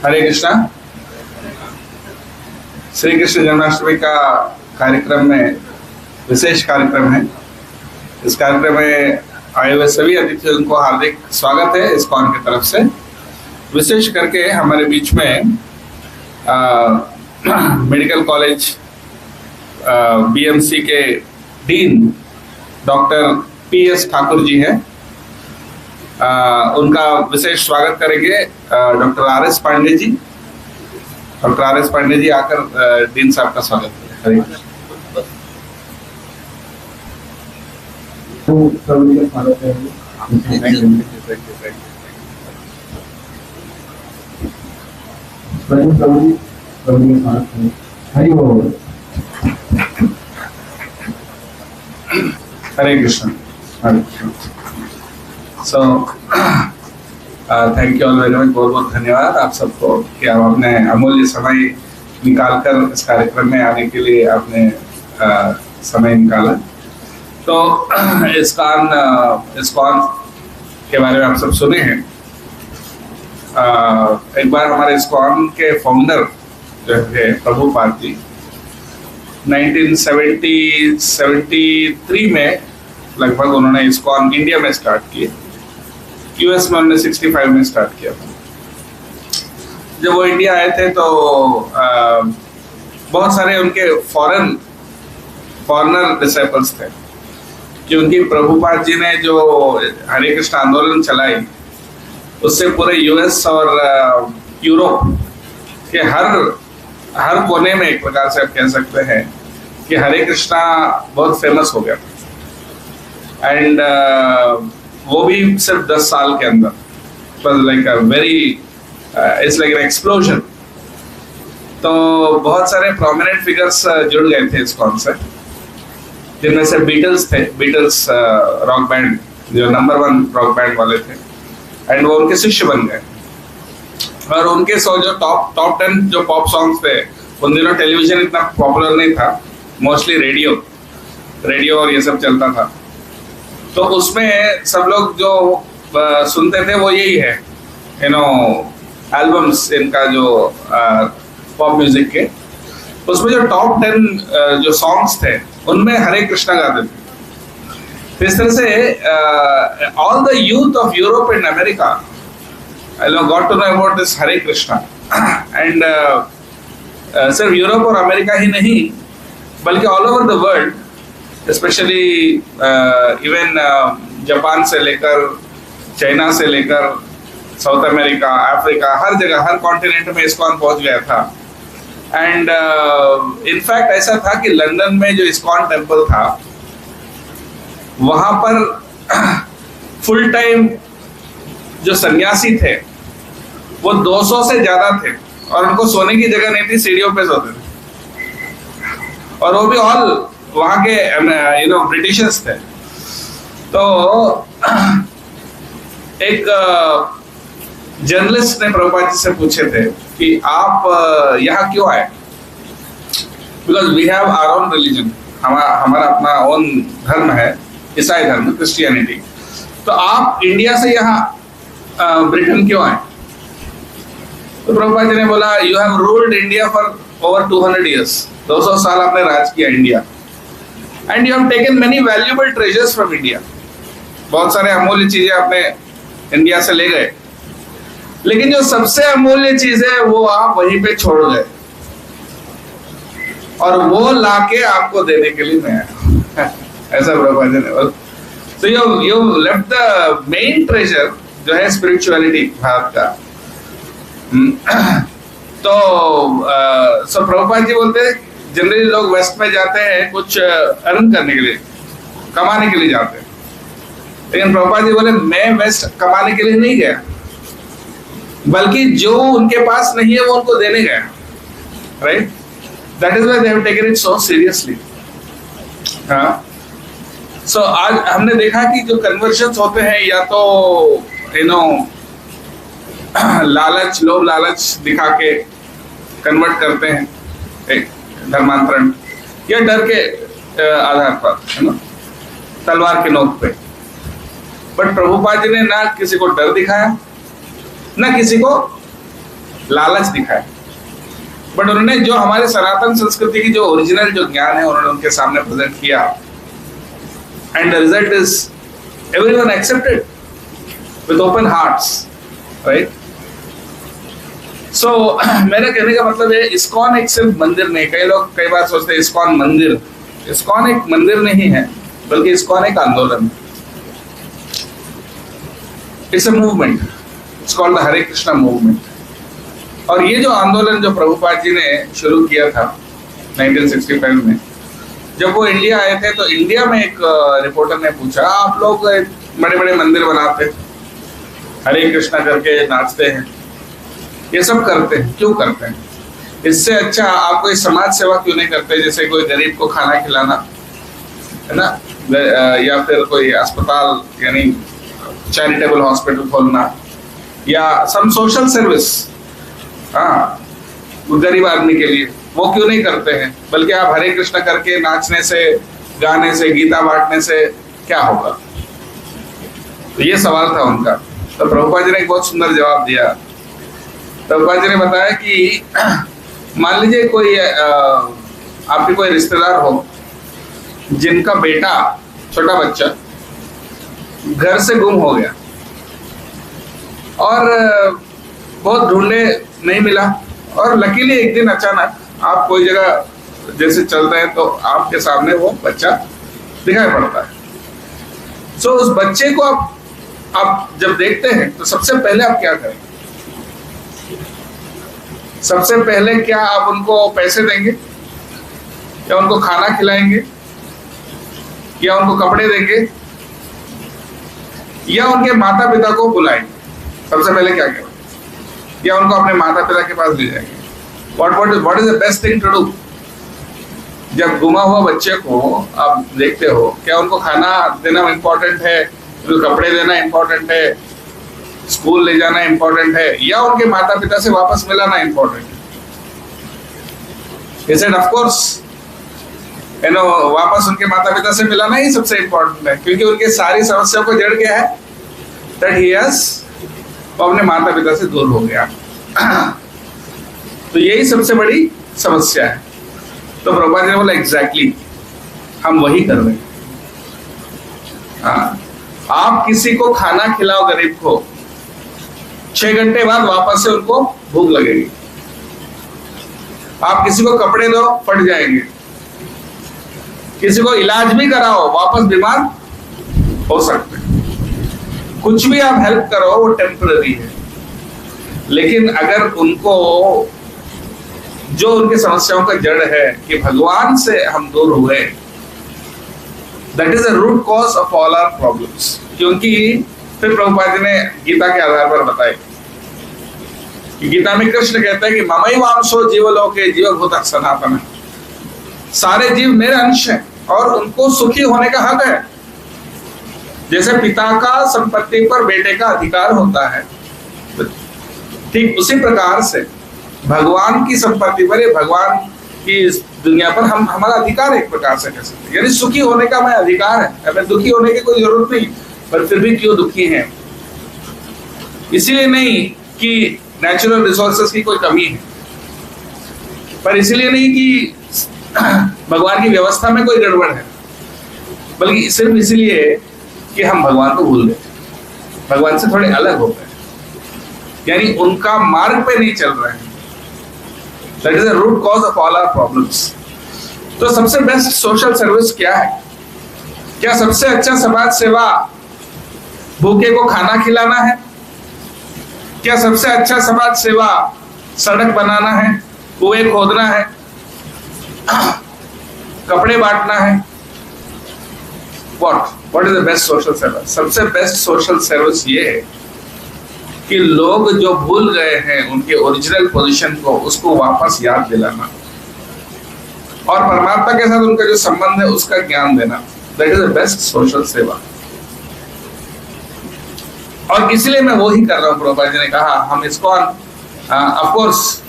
हरे कृष्णा। श्री कृष्ण जन्माष्टमी का कार्यक्रम में विशेष कार्यक्रम है। इस कार्यक्रम में आए हुए सभी अतिथियों को हार्दिक स्वागत है इस्कॉन की तरफ से। विशेष करके हमारे बीच में मेडिकल कॉलेज बीएमसी के dean doctor PS Thakur ji हैं। उनका विशेष स्वागत करेंगे doctor RS Pandey ji. Doctor RS Pandey ji आकर डीन साहब का स्वागत करें। हरि बोल। Hare Krishna. Hare Krishna. So thank you all very much. बहुत बहुत धन्यवाद आप सबको कि आप अपने अमूल्य समय निकालकर इस कार्यक्रम में आने के लिए आपने समय निकाला। तो इस्कॉन के बारे में आप सब सुने हैं। एक बार हमारे इस्कॉन के फाउंडर जो है प्रभुपाद जी 1973 में लगभग उन्होंने इस्कॉन इंडिया में स्टार्ट किए। यूएस में उन्होंने 65 में स्टार्ट किया था। जब वो इंडिया आए थे तो बहुत सारे उनके फॉरेनर डिसाइपल्स थे कि उनकी प्रभुपाद जी ने जो हरे कृष्ण आंदोलन चलाई उससे पूरे यूएस और यूरोप के हर कोने में एक प्रकार से आप कह सकते हैं कि हरे कृष्णा बहुत फेमस हो गया था। एंड वो भी सिर्फ 10 साल के अंदर like it's like an explosion. तो बहुत सारे प्रोमिनेंट फिगर्स जुड़ गए थे इस्कॉन से, जिनमें से बीटल्स रॉक बैंड जो नंबर 1 रॉक बैंड वाले थे, एंड वो उनके शिष्य बन गए। और उनके जो टॉप 10 जो पॉप सॉन्ग्स थे, उन दिनों टेलीविजन इतना पॉपुलर नहीं था, मोस्टली रेडियो और ये सब चलता था। तो उसमें सब लोग जो सुनते थे वो यही है, एल्बम्स इनका जो पॉप म्यूजिक के, उसमें जो टॉप 10 जो सॉन्ग्स थे उनमें हरे कृष्णा गाते थे। इस तरह से all the youth of Europe and America got to know about this Hare Krishna. And सिर्फ यूरोप और अमेरिका ही नहीं बल्कि all over the world, specially even Japan से लेकर चाइना से लेकर साउथ अमेरिका, अफ्रीका, हर जगह हर कॉन्टिनेंट में इस्कॉन पहुंच गया था। एंड इनफैक्ट ऐसा था कि लंदन में जो इस्कॉन टेम्पल था वहां पर फुल टाइम जो सन्यासी थे वो 200 से ज्यादा थे और उनको सोने की जगह नहीं थी, सीढ़ियों पे सोते थे। और वो भी ऑल वहां के ब्रिटिशर्स थे। तो एक जर्नलिस्ट ने प्रभुपाद जी से पूछे थे कि आप यहाँ क्यों आए, because we have our own religion, हमारा अपना ओन धर्म है, ईसाई धर्म, क्रिश्चियनिटी। तो आप इंडिया से यहाँ ब्रिटेन क्यों आए? तो प्रभुपाद जी ने बोला, you have ruled India for over 200 years, 200 साल आपने राज किया India, and you have taken many valuable treasures from India. बहुत सारे अमूल्य चीजें आपने इंडिया से ले गए, लेकिन जो सबसे अमूल्य चीज है वो आप वहीं पे छोड़ गए, और वो लाके आपको देने के लिए मैं आया। ऐसा प्रभुपाद जी ने बोला। तो you left the main treasure जो है स्पिरिचुअलिटी भारत का। तो सो प्रभुपाद जी बोलते हैं जनरली लोग वेस्ट में जाते हैं कुछ अर्न करने के लिए, कमाने के लिए जाते हैं, लेकिन प्रभुपाद जी बोले मैं वेस्ट कमाने के लिए नहीं गया, बल्कि जो उनके पास नहीं है वो उनको देने गया। Right, that is why they have taken it so seriously. हाँ, सो आज हमने देखा कि जो कन्वर्जन्स होते हैं या तो लोभ लालच दिखा के कन्वर्ट करते हैं एक धर्मांतरण, या डर के आधार पर, तलवार के नोक पे। बट प्रभुपाद जी ने ना किसी को डर दिखाया, ना किसी को लालच दिखाया, बट उन्होंने जो हमारे सनातन संस्कृति की जो ओरिजिनल जो ज्ञान है उन्होंने उनके सामने प्रेजेंट किया, and the result is everyone accepted with open hearts, right. So मेरा कहने का मतलब है इस्कॉन एक सिर्फ मंदिर नहीं, कई लोग कई बार सोचते हैं इस्कॉन मंदिर, इस्कॉन एक मंदिर नहीं है, बल्कि इस्कॉन एक आंदोलन है। It's a movement, it's called the Hare Krishna movement. और ये जो आंदोलन जो प्रभुपाद जी ने शुरू किया था 1965 में, जब वो इंडिया आए थे तो इंडिया में एक रिपोर्टर ने पूछा, आप लोग बड़े बड़े मंदिर बनाते, हरे कृष्णा करके नाचते हैं, ये सब करते हैं, क्यों करते हैं? इससे अच्छा आप कोई समाज सेवा क्यों नहीं करते, जैसे कोई गरीब को खाना खिलाना, है ना, या फिर कोई अस्पताल यानी चैरिटेबल हॉस्पिटल खोलना, या सम सोशल सर्विस, हाँ, गरीब आदमी के लिए, वो क्यों नहीं करते हैं? बल्कि आप हरे कृष्णा करके नाचने से, गाने से, गीता बांटने से क्या होगा? तो ये सवाल था उनका। तो प्रभुपाद जी ने एक बहुत सुंदर जवाब दिया। प्रभुपाद जी ने बताया कि मान लीजिए कोई आपके कोई रिश्तेदार हो जिनका बेटा, छोटा बच्चा घर से गुम हो गया और बहुत ढूंढे नहीं मिला, और लकीली एक दिन अचानक आप कोई जगह जैसे चल रहे हैं तो आपके सामने वो बच्चा दिखाई पड़ता है। सो उस बच्चे को आप जब देखते हैं तो सबसे पहले आप क्या करेंगे? सबसे पहले क्या आप उनको पैसे देंगे, या उनको खाना खिलाएंगे, या उनको कपड़े देंगे, या उनके माता पिता को बुलाएंगे? सबसे पहले क्या करें? या उनको अपने माता पिता के पास ले जाएंगे? What is the best thing to do? जब गुमा हुआ बच्चे को आप देखते हो, क्या उनको खाना देना इम्पोर्टेंट है, उनको कपड़े देना इम्पोर्टेंट है, स्कूल ले जाना इम्पोर्टेंट है, या उनके माता पिता से वापस मिलाना इम्पोर्टेंट है? ऑफ कोर्स वापस उनके माता पिता से मिलाना ही सबसे इम्पोर्टेंट है, क्योंकि उनके सारी समस्याओं को जड़ क्या है? दैट ही हैज, वो अपने माता पिता से दूर हो गया। तो यही सबसे बड़ी समस्या है। तो प्रभुपाद जी ने बोला एग्जैक्टली हम वही कर रहे हैं। हाँ, आप किसी को खाना खिलाओ गरीब को, 6 घंटे बाद वापस से उनको भूख लगेगी। आप किसी को कपड़े दो, फट जाएंगे। किसी को इलाज भी कराओ, वापस बीमार हो सकते हैं। कुछ भी आप हेल्प करो वो टेम्पररी है, लेकिन अगर उनको जो उनकी समस्याओं का जड़ है कि भगवान से हम दूर हुए, that is the root cause of all our problems. क्योंकि फिर प्रभुपाद जी ने गीता के आधार पर बताए, गीता में कृष्ण कहते हैं कि ममैवांशो जीवलोके जीवभूतः सनातन, सारे जीव मेरे अंश हैं और उनको सुखी होने का हक है। जैसे पिता का संपत्ति पर बेटे का अधिकार होता है, ठीक उसी प्रकार से भगवान की संपत्ति पर, भगवान की दुनिया पर हमारा अधिकार है, एक प्रकार से कह सकते हैं। यानी सुखी होने का हमें अधिकार है, हमें दुखी होने की कोई जरूरत नहीं। पर फिर भी क्यों दुखी हैं? इसीलिए नहीं कि नेचुरल रिसोर्सेस की कोई कमी है, पर इसलिए नहीं कि भगवान की व्यवस्था में कोई गड़बड़ है, बल्कि सिर्फ इसलिए कि हम भगवान को भूल गए, भगवान से थोड़े अलग हो गए, यानी उनका मार्ग पे नहीं चल रहे हैं। That is the root cause of all our problems. तो सबसे बेस्ट सोशल सर्विस क्या है? क्या सबसे अच्छा समाज सेवा भूखे को खाना खिलाना है? क्या सबसे अच्छा समाज सेवा सड़क बनाना है, कुएं खोदना है, कपड़े बांटना है? What is the best social service? सबसे बेस्ट सोशल सर्विस ये है कि लोग जो भूल गए हैं उनके ओरिजिनल पोजीशन को, उसको वापस याद दिलाना, और परमात्मा के साथ उनका जो संबंध है उसका ज्ञान देना। That is the best social सेवा। और इसलिए मैं वो ही कर रहा हूँ। प्रभुपाद जी ने कहा हम इसको, of course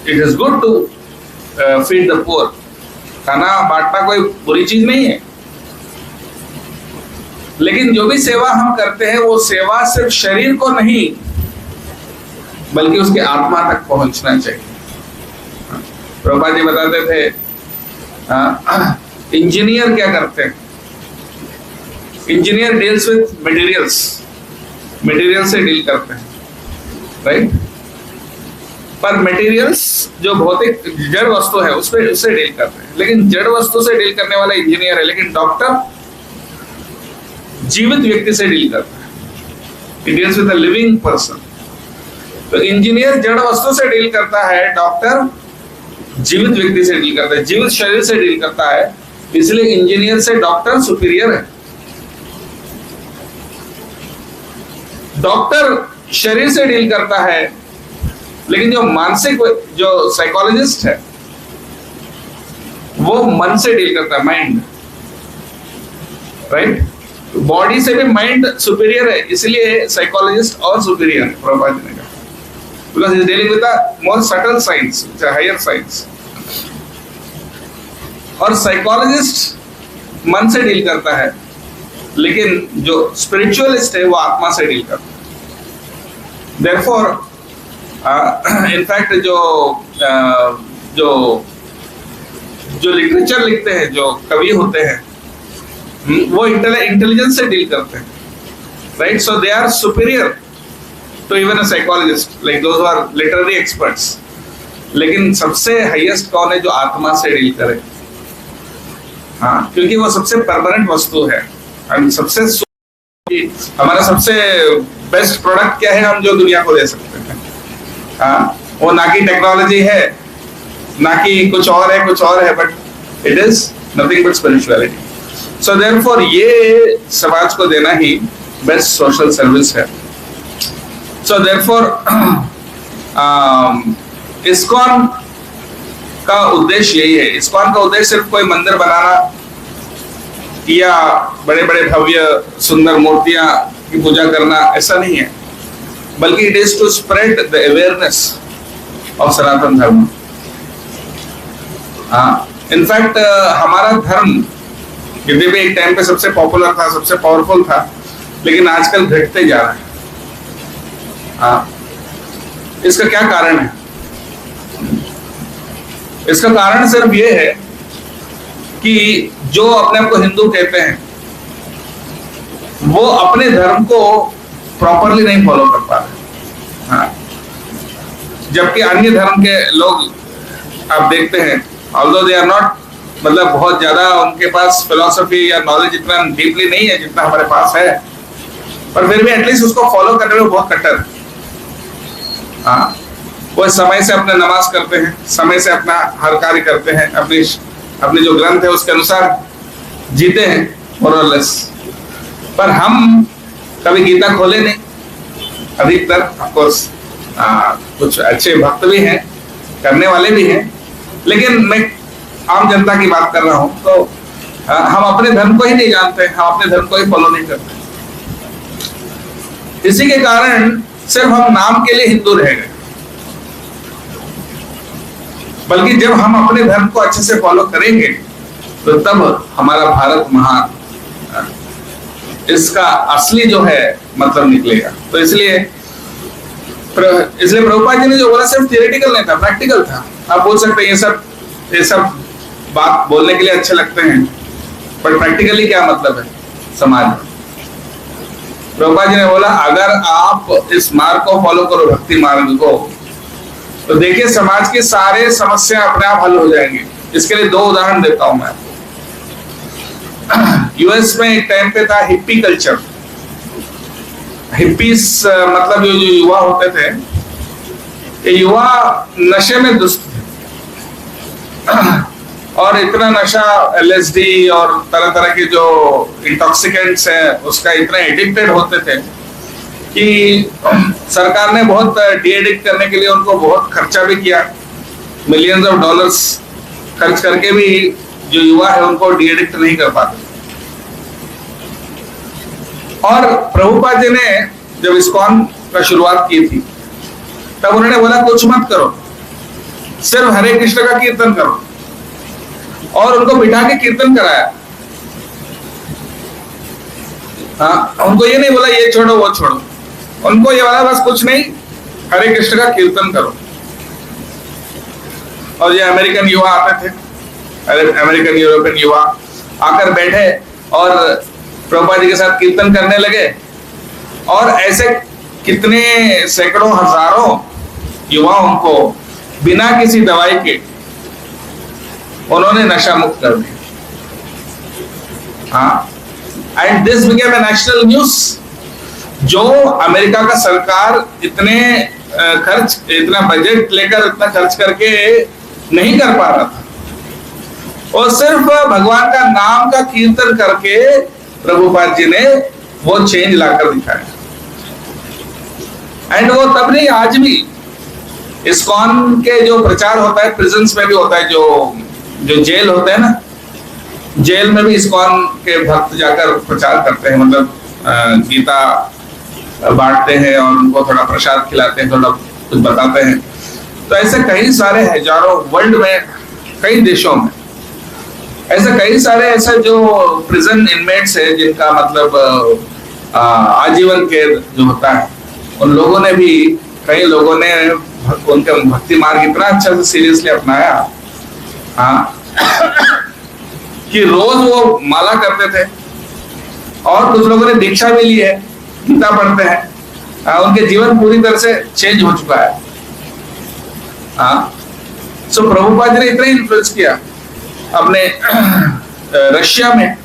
it is good to feed the poor, खाना बांटना कोई बुरी चीज नहीं है, लेकिन जो भी सेवा हम करते हैं वो सेवा सिर्फ शरीर को नहीं, बल्कि उसकी आत्मा तक पहुंचना चाहिए। प्रभुपाद जी बताते थे इंजीनियर क्या करते हैं, engineer deals with materials, material से डील करते हैं, राइट। पर मटेरियल्स जो भौतिक जड़ वस्तु है उससे डील करते हैं, लेकिन जड़ वस्तु से डील करने वाला इंजीनियर है। लेकिन डॉक्टर जीवित व्यक्ति से डील करता है, it deals with a living person. तो इंजीनियर जड़ वस्तु से डील करता है, डॉक्टर जीवित व्यक्ति से डील करता है, जीवित शरीर से डील करता है। इसलिए इंजीनियर से डॉक्टर सुपीरियर है। डॉक्टर शरीर से डील करता है, लेकिन जो मानसिक, जो साइकोलॉजिस्ट है वो मन से डील करता है, माइंड, राइट। बॉडी से भी माइंड सुपीरियर है, इसलिए साइकोलॉजिस्ट और सुपीरियर है, प्रभुपाद जी ने कहा, because he is dealing with a more subtle science, higher science. और साइकोलॉजिस्ट मन से डील करता है, लेकिन जो स्पिरिचुअलिस्ट है वो आत्मा से डील करता है। देयरफॉर इनफैक्ट जो लिटरेचर लिखते हैं, जो कवि होते हैं, वो इंटेलिजेंस से डील करते हैं, right. So they are superior to even a psychologist, like those are literary experts. लेकिन सबसे हाईएस्ट कौन है? जो आत्मा से डील करे, हाँ, क्योंकि वो सबसे परमानेंट वस्तु है। सबसे हमारा सबसे बेस्ट प्रोडक्ट क्या है हम जो दुनिया को दे सकते हैं? हाँ, वो ना कि टेक्नोलॉजी है, ना कि कुछ और है, but it is nothing but spirituality. So therefore ये समाज को देना ही बेस्ट सोशल सर्विस है। सो देयरफॉर इस्कॉन का उद्देश्य यही है। इस्कॉन का उद्देश्य सिर्फ कोई मंदिर बनाना या बड़े बड़े भव्य सुंदर मूर्तियां की पूजा करना ऐसा नहीं है, बल्कि it is to spread the awareness of Sanatan Dharma. In fact हमारा धर्म यद्यपि एक टाइम पे सबसे पॉपुलर था, सबसे पावरफुल था, लेकिन आजकल घटते जा रहा है। इसका क्या कारण है? इसका कारण सिर्फ ये है कि जो अपने आप को हिंदू कहते हैं वो अपने धर्म को प्रॉपरली नहीं फॉलो कर पा रहे। हाँ, जबकि अन्य धर्म के लोग आप देखते हैं, ऑल्दो दे आर नॉट, मतलब बहुत ज्यादा उनके पास फिलोसफी या नॉलेज इतना डीपली नहीं है जितना हमारे पास है, पर फिर भी एटलीस्ट उसको फॉलो करने में बहुत कट्टर है। हाँ, वो समय से अपने नमाज करते हैं, समय से अपना हर कार्य करते हैं, अपने जो ग्रंथ है उसके अनुसार जीते हैं more or less। पर हम कभी गीता खोले नहीं, अधिकतर। ऑफ कोर्स कुछ अच्छे भक्त भी हैं, करने वाले भी हैं, लेकिन मैं आम जनता की बात कर रहा हूं। तो हम अपने धर्म को ही नहीं जानते, हम अपने धर्म को ही फॉलो नहीं करते। इसी के कारण सिर्फ हम नाम के लिए हिंदू रह गए, बल्कि जब हम अपने धर्म को अच्छे से फॉलो करेंगे तो तब हमारा भारत महान, इसका असली जो है मतलब निकलेगा। तो इसलिए प्रभुपाद जी ने जो बोला सिर्फ थियोरेटिकल नहीं था, प्रैक्टिकल था। आप बोल सकते हैं ये सब बात बोलने के लिए अच्छे लगते हैं, पर प्रैक्टिकली क्या मतलब है समाज में? प्रभुपाद जी ने बोला अगर आप इस मार्ग को फॉलो करो, भक्ति मार्ग को, तो देखिए समाज की सारे समस्या अपने आप हल हो जाएंगे। इसके लिए 2 उदाहरण देता हूं मैं आपको। यूएस में एक टाइम पे था हिप्पी कल्चर। हिप्पीज मतलब जो युवा होते थे, ये युवा नशे में दुष्ट थे और इतना नशा, एलएसडी और तरह तरह के जो इंटॉक्सिकेंट्स हैं उसका इतना एडिक्टेड होते थे कि सरकार ने बहुत डी एडिक्ट करने के लिए उनको बहुत खर्चा भी किया, मिलियंस ऑफ डॉलर्स खर्च करके भी जो युवा है उनको डी एडिक्ट नहीं कर पाते। और प्रभुपाद जी ने जब इस्कॉन का शुरुआत की थी तब उन्होंने बोला कुछ मत करो, सिर्फ हरे कृष्ण का कीर्तन करो, और उनको बिठा के कीर्तन कराया। हाँ, उनको ये नहीं बोला ये छोड़ो वो छोड़ो, उनको ये बोला बस कुछ नहीं, हरे कृष्ण का कीर्तन करो। और ये अमेरिकन युवा आते थे, अमेरिकन यूरोपियन युवा आकर बैठे और प्रभुपाद जी के साथ कीर्तन करने लगे। और ऐसे कितने सैकड़ों हजारों युवाओं को बिना किसी दवाई के उन्होंने नशा मुक्त कर दिया। हाँ, and this became a national news. जो अमेरिका का सरकार इतना बजट लेकर इतना खर्च करके नहीं कर पा रहा था, और सिर्फ भगवान का नाम का कीर्तन करके प्रभुपाद जी ने वो चेंज लाकर दिखाया। एंड वो तब नहीं, आज भी इस्कॉन के जो प्रचार होता है प्रिजन्स में भी होता है, जो जेल होते हैं ना, जेल में भी इस्कॉन के भक्त जाकर प्रचार करते हैं, मतलब गीता बांटते हैं और उनको थोड़ा प्रसाद खिलाते हैं, थोड़ा कुछ बताते हैं। तो ऐसे कई सारे हजारों, वर्ल्ड में कई देशों में ऐसे कई सारे ऐसे जो प्रिजन इनमेट्स है जिनका मतलब आजीवन कैद जो होता है, उन लोगों ने भी, कई लोगों ने उनका भक्ति मार्ग इतना अच्छा से सीरियसली अपनाया, हाँ, कि रोज वो माला करते थे। और कुछ लोगों ने दीक्षा भी ली है, गीता पढ़ते हैं, उनके जीवन पूरी तरह से चेंज हो चुका है। सो प्रभुपाद जी ने इतना इन्फ्लुएंस किया अपने रशिया में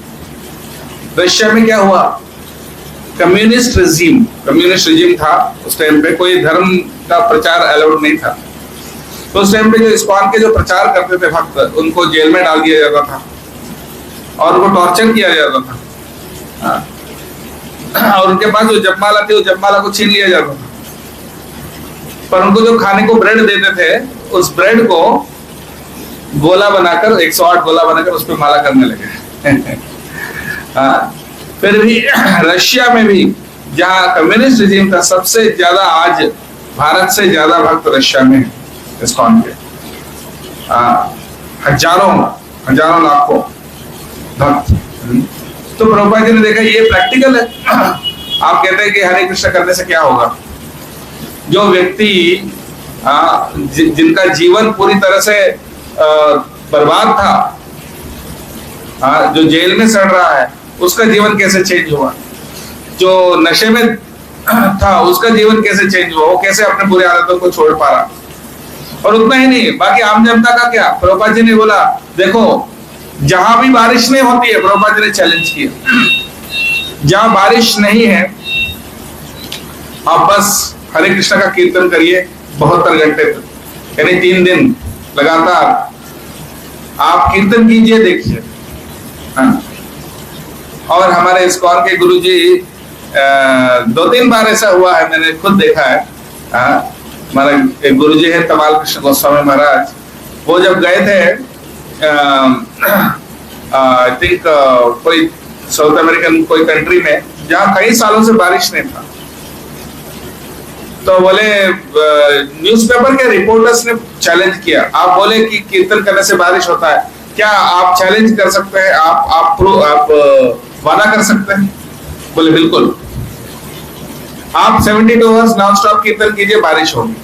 क्या हुआ, कम्युनिस्ट रिजीम था उस टाइम पे, कोई धर्म का प्रचार अलाउड नहीं था। तो उस टाइम पे जो इस्कॉन के जो प्रचार करते थे भक्त, उनको जेल में डाल दिया जाता था और उनको टॉर्चर किया जाता था। और उनके पास जो जपमाला थी, उस जपमाला को छीन लिया जाता था। पर उनको जो खाने को ब्रेड देते थे, उस ब्रेड को गोला बनाकर 108 गोला बनाकर उस पर माला करने लगे। फिर भी रशिया में भी, जहाँ कम्युनिस्ट रिजीम था, सबसे ज्यादा आज भारत से ज्यादा भक्त रशिया में है इस्कॉन के। हजारों लाखों भक्त। तो प्रभुपाद जी ने देखा ये प्रैक्टिकल है। आप कहते हैं कि हरे कृष्ण करने से क्या होगा। जो व्यक्ति जिनका जीवन पूरी तरह से बर्बाद था, जो जेल में सड़ रहा है, उसका जीवन कैसे चेंज हुआ। जो नशे में था, उसका जीवन कैसे चेंज हुआ, वो कैसे अपने बुरे आदतों को छोड़ पा रहा। और उतना ही नहीं, बाकी आम जनता का क्या। प्रभुपाद जी ने बोला, देखो जहां भी बारिश नहीं होती है, प्रभुपाद जी ने चैलेंज किया, जहां बारिश नहीं है आप बस हरे कृष्ण का कीर्तन करिए 72 घंटे तक, यानी 3 दिन लगातार आप कीर्तन कीजिए, देखिए। और हमारे इस्कॉन के गुरुजी 2-3 बार ऐसा हुआ है, मैंने खुद देखा है। हमारा एक गुरुजी है तमाल कृष्ण गोस्वामी महाराज, वो जब गए थे आई थिंक कोई साउथ अमेरिकन कोई कंट्री में, जहाँ कई सालों से बारिश नहीं था, तो बोले न्यूज़पेपर के रिपोर्टर्स ने चैलेंज किया, आप बोले कि कीर्तन करने से बारिश होता है, क्या आप चैलेंज कर सकते हैं, आप वादा कर सकते हैं। बोले बिल्कुल, आप 72 आवर्स नॉन स्टॉप कीर्तन कीजिए, बारिश होगी।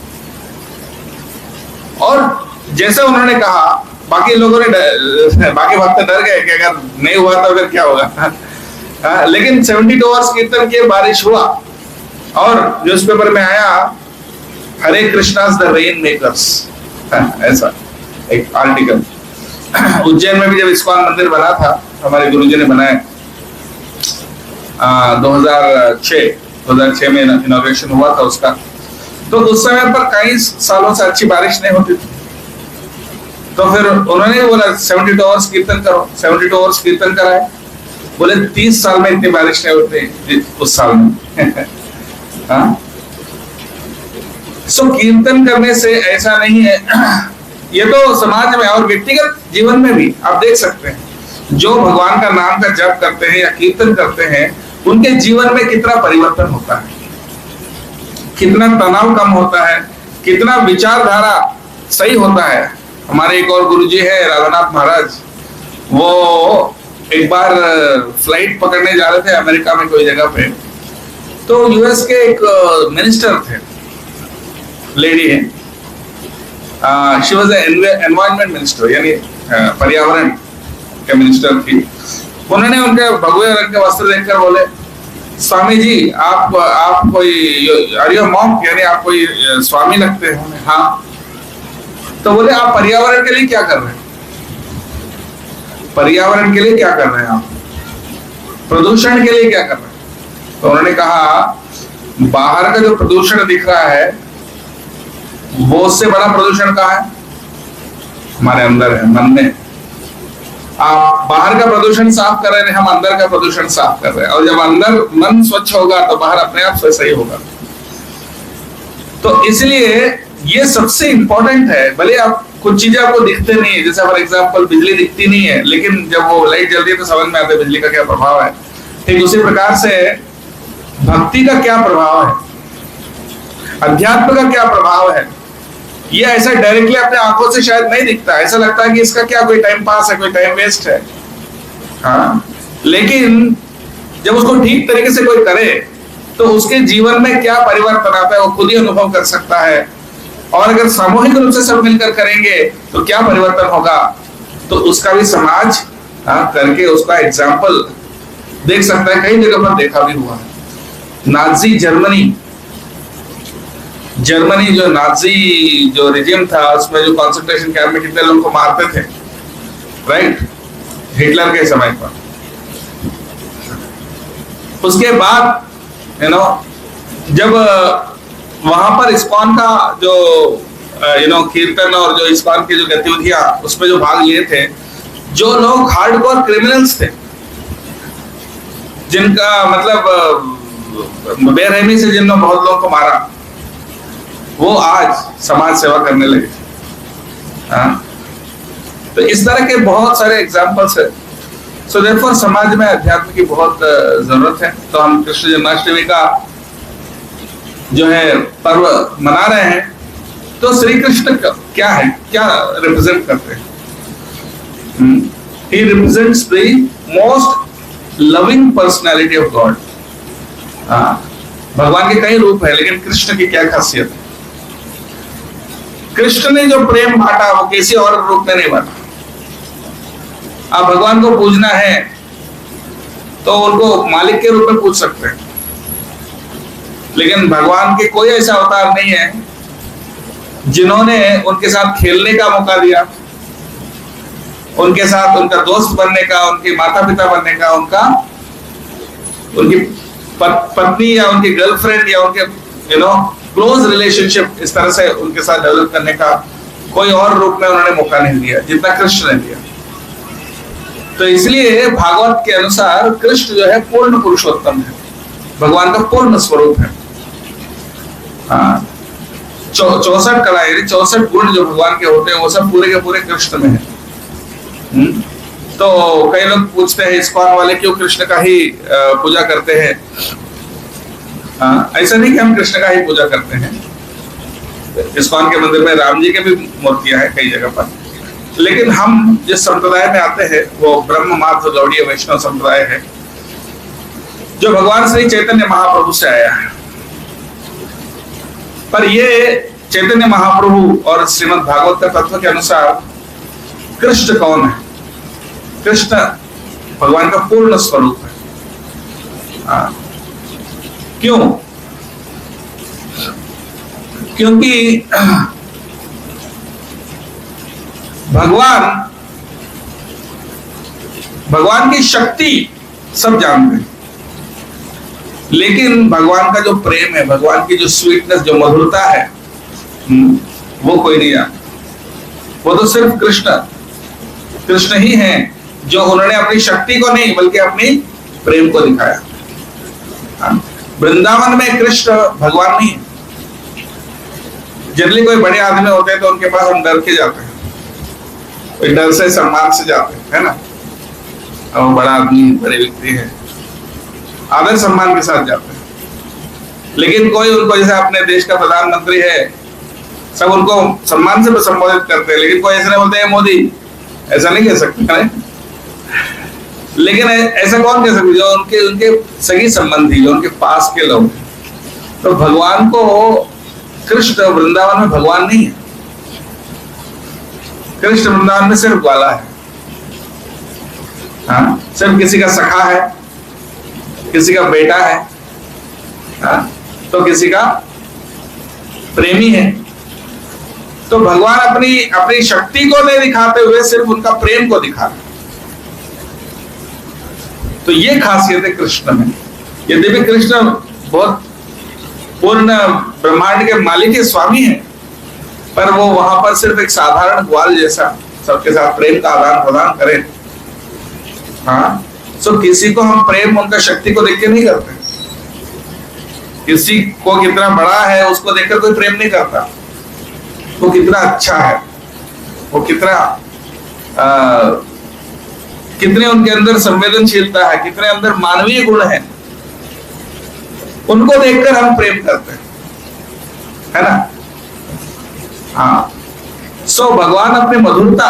और जैसे उन्होंने कहा, बाकी लोगों ने बाकी भक्त डर गए कि अगर नहीं हुआ तो फिर क्या होगा। लेकिन 72 आवर्स कीर्तन किए, बारिश हुआ। और न्यूज़पेपर में आया, हरे कृष्णास द रेन मेकर्स, ऐसा एक आर्टिकल। उज्जैन में भी जब इस्कॉन मंदिर बना था, हमारे गुरुजी ने बनाया, 2006 में इनॉग्रेशन हुआ था उसका। तो उस समय पर कई सालों से अच्छी बारिश नहीं होती थी, तो फिर उन्होंने बोला 72 आवर्स कीर्तन करो। 72 आवर्स कीर्तन कराए। बोले 30 साल में इतनी बारिश नहीं होती उस साल में। सो कीर्तन करने से ऐसा नहीं है, ये तो समाज में और व्यक्तिगत जीवन में भी आप देख सकते हैं, जो भगवान का नाम का जप करते हैं या कीर्तन करते हैं, उनके जीवन में कितना परिवर्तन होता है, कितना तनाव कम होता है, कितना विचारधारा सही होता है। हमारे एक और गुरुजी है राधानाथ महाराज, वो एक बार फ्लाइट पकड़ने जा रहे थे अमेरिका में कोई जगह पे, तो यूएस के एक मिनिस्टर थे, लेडी है, शी वॉज एनवायरमेंट मिनिस्टर, यानी पर्यावरण के मिनिस्टर थी। उन्होंने उनके भगवे रंग के वस्त्र देखकर बोले, स्वामी जी आप कोई आर यू मॉन्क, यानी आप कोई स्वामी लगते हैं। हाँ। तो बोले आप पर्यावरण के लिए क्या कर रहे हैं, पर्यावरण के लिए क्या कर रहे हैं आप, प्रदूषण के लिए क्या कर रहे हैं? तो उन्होंने कहा बाहर का जो प्रदूषण दिख रहा है वो उससे बड़ा प्रदूषण कहाँ है, हमारे अंदर है, मन में। आप बाहर का प्रदूषण साफ कर रहे हैं, हम अंदर का प्रदूषण साफ कर रहे हैं, और जब अंदर मन स्वच्छ होगा तो बाहर अपने आप से सही होगा। तो इसलिए ये सबसे इंपॉर्टेंट है। भले आप कुछ चीजें आपको दिखते नहीं है, जैसे फॉर एग्जांपल बिजली दिखती नहीं है, लेकिन जब वो लाइट जलती है तो समझ में आता है बिजली का क्या प्रभाव है। ठीक उसी प्रकार से भक्ति का क्या प्रभाव है, अध्यात्म का क्या प्रभाव है, ये ऐसा डायरेक्टली अपने आंखों से शायद नहीं दिखता। ऐसा लगता है कि इसका क्या कोई टाइम पास है, कोई टाइम वेस्ट है। हाँ, लेकिन जब उसको ठीक तरीके से कोई करे तो उसके जीवन में क्या परिवर्तन आता है वो खुद ही अनुभव कर सकता है। और अगर सामूहिक रूप से सब मिलकर करेंगे तो क्या परिवर्तन होगा, तो उसका भी समाज करके उसका एग्जाम्पल देख सकता है। कई जगह पर देखा भी हुआ है। नाजी जर्मनी जो नाजी जो रिजिम था, उसमें जो कॉन्सेंट्रेशन कैंप में कितने लोगों को मारते थे, राइट, हिटलर के समय पर। उसके बाद जब वहां पर इस्कॉन का जो कीर्तन और जो इस्कॉन की जो गतिविधियां उसमें जो भाग लिए थे, जो लोग हार्डकोर क्रिमिनल्स थे, जिनका मतलब बेरहमी से जिन्होंने बहुत लोगों को मारा, वो आज समाज सेवा करने लगे। तो इस तरह के बहुत सारे एग्जाम्पल्स है। सो देयरफॉर समाज में अध्यात्म की बहुत जरूरत है। तो हम कृष्ण जन्माष्टमी का जो है पर्व मना रहे हैं, तो श्री कृष्ण क्या है, क्या रिप्रेजेंट करते हैं? ही represents the most loving personality of God. भगवान के कई रूप है, लेकिन कृष्ण की क्या खासियत है? कृष्ण ने जो प्रेम बांटा वो किसी और रूप में नहीं बांटा। आप भगवान को पूजना है तो उनको मालिक के रूप में पूज सकते हैं, लेकिन भगवान के कोई ऐसा अवतार नहीं है जिन्होंने उनके साथ खेलने का मौका दिया, उनके साथ उनका दोस्त बनने का, उनके माता पिता बनने का, उनकी पत्नी या उनकी गर्लफ्रेंड या उनके क्लोज रिलेशनशिप इस तरह से उनके साथ डेवलप करने का कोई और रूप में उन्होंने मौका नहीं दिया जितना कृष्ण ने दिया। तो इसलिए भागवत के अनुसार कृष्ण जो है पूर्ण पुरुषोत्तम है, भगवान का पूर्ण स्वरूप है। 64 कला यानी 64 गुण जो भगवान के होते हैं वो सब पूरे के पूरे कृष्ण में है। तो कई लोग पूछते हैं इस्कॉन वाले क्यों कृष्ण का ही पूजा करते हैं। ऐसा नहीं कि हम कृष्ण का ही पूजा करते हैं, इस्कॉन के मंदिर में राम जी के भी मूर्तियां हैं कई जगह पर, लेकिन हम जिस संप्रदाय में आते हैं वो ब्रह्म माध्व गौड़ीय वैष्णव संप्रदाय है, जो भगवान श्री चैतन्य महाप्रभु से आया है। पर ये चैतन्य महाप्रभु और श्रीमद् भागवत का तत्व के अनुसार कृष्ण कौन है? कृष्ण भगवान का पूर्ण स्वरूप है। क्यों? क्योंकि भगवान की शक्ति सब जानते हैं, लेकिन भगवान का जो प्रेम है, भगवान की जो स्वीटनेस, जो मधुरता है, वो कोई नहीं जानता। वो तो सिर्फ कृष्ण ही हैं जो उन्होंने अपनी शक्ति को नहीं बल्कि अपनी प्रेम को दिखाया। वृंदावन में कृष्ण भगवान नहीं। जनरली कोई बड़े आदमी होते हैं तो उनके पास हम डर के जाते हैं, कोई डर से सम्मान से जाते हैं, है ना। अब वो बड़ा आदमी बड़े व्यक्ति है, आदर सम्मान के साथ जाते हैं। लेकिन कोई उनको, जैसे अपने देश का प्रधानमंत्री है, सब उनको सम्मान से संबोधित करते हैं, लेकिन कोई ऐसा नहीं बोलते हैं मोदी, ऐसा नहीं कह सकते है। लेकिन ऐसा कौन कह सकते? जो उनके सगी संबंधी, जो उनके पास के लोग। तो भगवान को कृष्ण वृंदावन में भगवान नहीं है। कृष्ण वृंदावन में सिर्फ ग्वाला है। हाँ, सिर्फ किसी का सखा है, किसी का बेटा है, हाँ, तो किसी का प्रेमी है। तो भगवान अपनी अपनी शक्ति को नहीं दिखाते हुए सिर्फ उनका प्रेम को दिखाते। तो ये खासियत है कृष्ण में। यद्यपि कृष्ण बहुत पूर्ण ब्रह्मांड के मालिक के स्वामी है, पर वो वहां पर सिर्फ एक साधारण ग्वाल जैसा सबके साथ प्रेम का आदान प्रदान करे। हाँ, तो किसी को हम प्रेम उनका शक्ति को देख के नहीं करते। किसी को कितना बड़ा है उसको देखकर कोई प्रेम नहीं करता। वो कितना अच्छा है, वो कितना कितने उनके अंदर संवेदनशीलता है, कितने अंदर मानवीय गुण है, उनको देखकर हम प्रेम करते हैं, है ना। हाँ, सो भगवान अपनी मधुरता,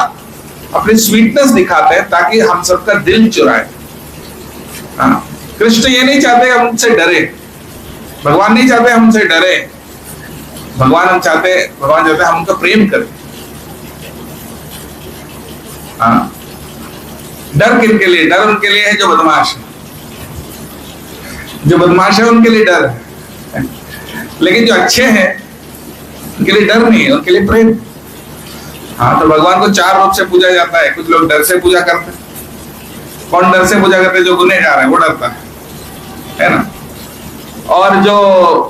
अपनी स्वीटनेस दिखाते हैं ताकि हम सबका दिल चुराए। हाँ, कृष्ण ये नहीं चाहते हम उनसे डरे, भगवान नहीं चाहते हम उनसे डरे। भगवान चाहते हैं हम उनका प्रेम करें। हाँ, डर किनके लिए? डर उनके लिए है जो बदमाश है। जो बदमाश है उनके लिए डर है, लेकिन जो अच्छे हैं उनके लिए डर नहीं है, उनके लिए प्रेम। हाँ, तो भगवान को चार रूप से पूजा जाता है। कुछ लोग डर से पूजा करते हैं। कौन डर से पूजा करते हैं? जो गुनहगार है वो डरता है ना। और जो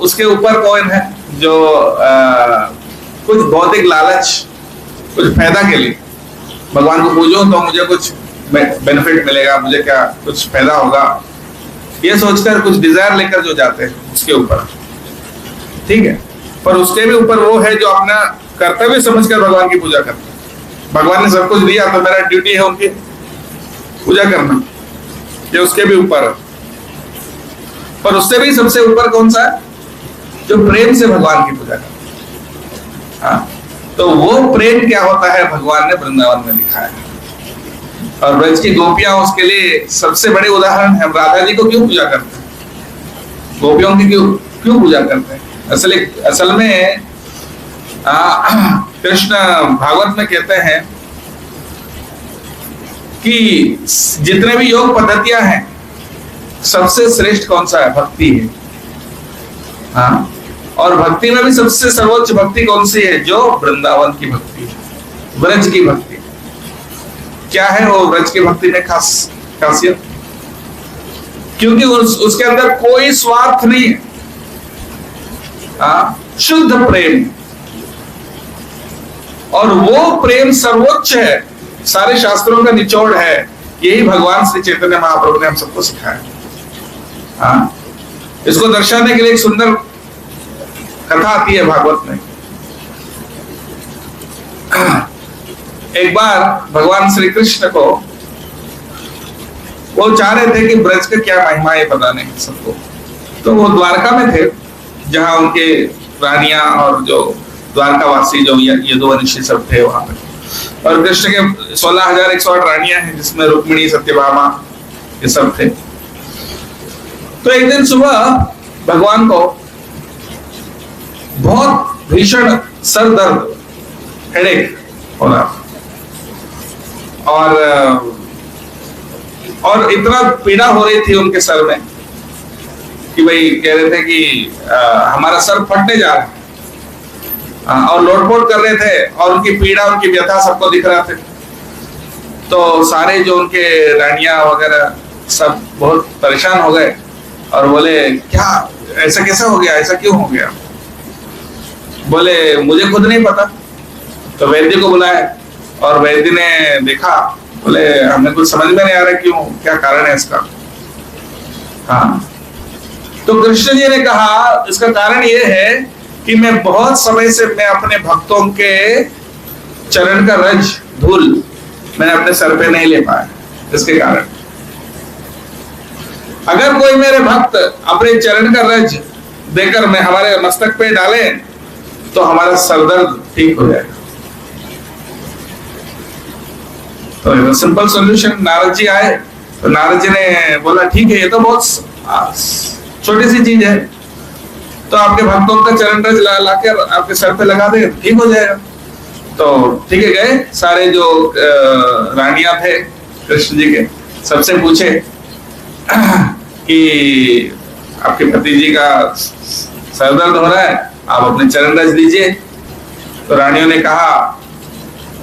उसके ऊपर कौन है, जो कुछ भौतिक लालच, कुछ फायदा के लिए भगवान को पूजो तो मुझे कुछ बेनिफिट मिलेगा, मुझे क्या कुछ फायदा होगा, ये सोचकर कुछ डिजायर लेकर जो जाते हैं उसके ऊपर, ठीक है। पर उसके भी ऊपर वो है जो अपना कर्तव्य समझकर भगवान की पूजा करते हैं। भगवान ने सब कुछ दिया तो मेरा ड्यूटी है उनकी पूजा करना, ये उसके भी ऊपर है। पर उससे भी सबसे ऊपर कौन सा है? जो प्रेम से भगवान की पूजा करता है। हाँ, तो वो प्रेम क्या होता है भगवान ने वृंदावन में दिखाया है। और ब्रज की गोपियां उसके लिए सबसे बड़े उदाहरण है। हम राधा जी को क्यों पूजा करते हैं? गोपियों की क्यों पूजा करते हैं? असल में कृष्ण भागवत में कहते हैं कि जितने भी योग पद्धतियां हैं सबसे श्रेष्ठ कौन सा है? भक्ति है। हाँ, और भक्ति में भी सबसे सर्वोच्च भक्ति कौन सी है? जो वृंदावन की भक्ति है, ब्रज की भक्ति। क्या है वो ब्रज की भक्ति में खासियत? क्योंकि उसके अंदर कोई स्वार्थ नहीं है। हाँ, शुद्ध प्रेम, और वो प्रेम सर्वोच्च है, सारे शास्त्रों का निचोड़ है। यही भगवान श्री चैतन्य महाप्रभु ने हम सबको सिखाया। हाँ, इसको दर्शाने के लिए एक सुंदर कथा आती है भागवत में। एक बार भगवान श्री कृष्ण को वो चाह रहे थे कि ब्रज का क्या महिमा है पता नहीं सबको। तो वो द्वारका में थे जहां उनके रानियां और जो द्वारकावासी जो यदुवंशी सब थे वहां पे। और कृष्ण के 16,108 रानियां हैं, जिसमें रुक्मिणी, सत्यभामा ये सब थे। तो एक दिन सुबह भगवान को बहुत भीषण सर दर्द, हेडेक हो रहा, और इतना पीड़ा हो रही थी उनके सर में कि भाई कह रहे थे कि हमारा सर फटने जा रहा है। और लोटपोट कर रहे थे और उनकी पीड़ा, उनकी व्यथा सबको दिख रहा थे। तो सारे जो उनके रानियां वगैरह सब बहुत परेशान हो गए और बोले क्या ऐसा कैसा हो गया, ऐसा क्यों हो गया? बोले मुझे खुद नहीं पता। तो वैद्य को बुलाया और वैद्य ने देखा, बोले हमें कुछ समझ में नहीं आ रहा क्यों, क्या कारण है इसका। हाँ, तो कृष्ण जी ने कहा इसका कारण ये है कि मैं बहुत समय से मैं अपने भक्तों के चरण का रज धूल मैंने अपने सर पे नहीं ले पाया, इसके कारण। अगर कोई मेरे भक्त अपने चरण का रज देकर मैं हमारे मस्तक पे डाले तो हमारा सरदर्द ठीक हो जाएगा। तो सिंपल सॉल्यूशन, नारद जी आए तो नारद जी ने बोला ठीक है, ये तो बहुत छोटी सी चीज है, तो आपके भक्तों का चरण रज ला के आपके सर पे लगा दे, ठीक हो जाएगा। तो ठीक है, गए सारे जो रानियां थे कृष्ण जी के, सबसे पूछे कि आपके पति जी का सर दर्द हो रहा है, आप अपने चरण रज दीजिए। तो रानियों ने कहा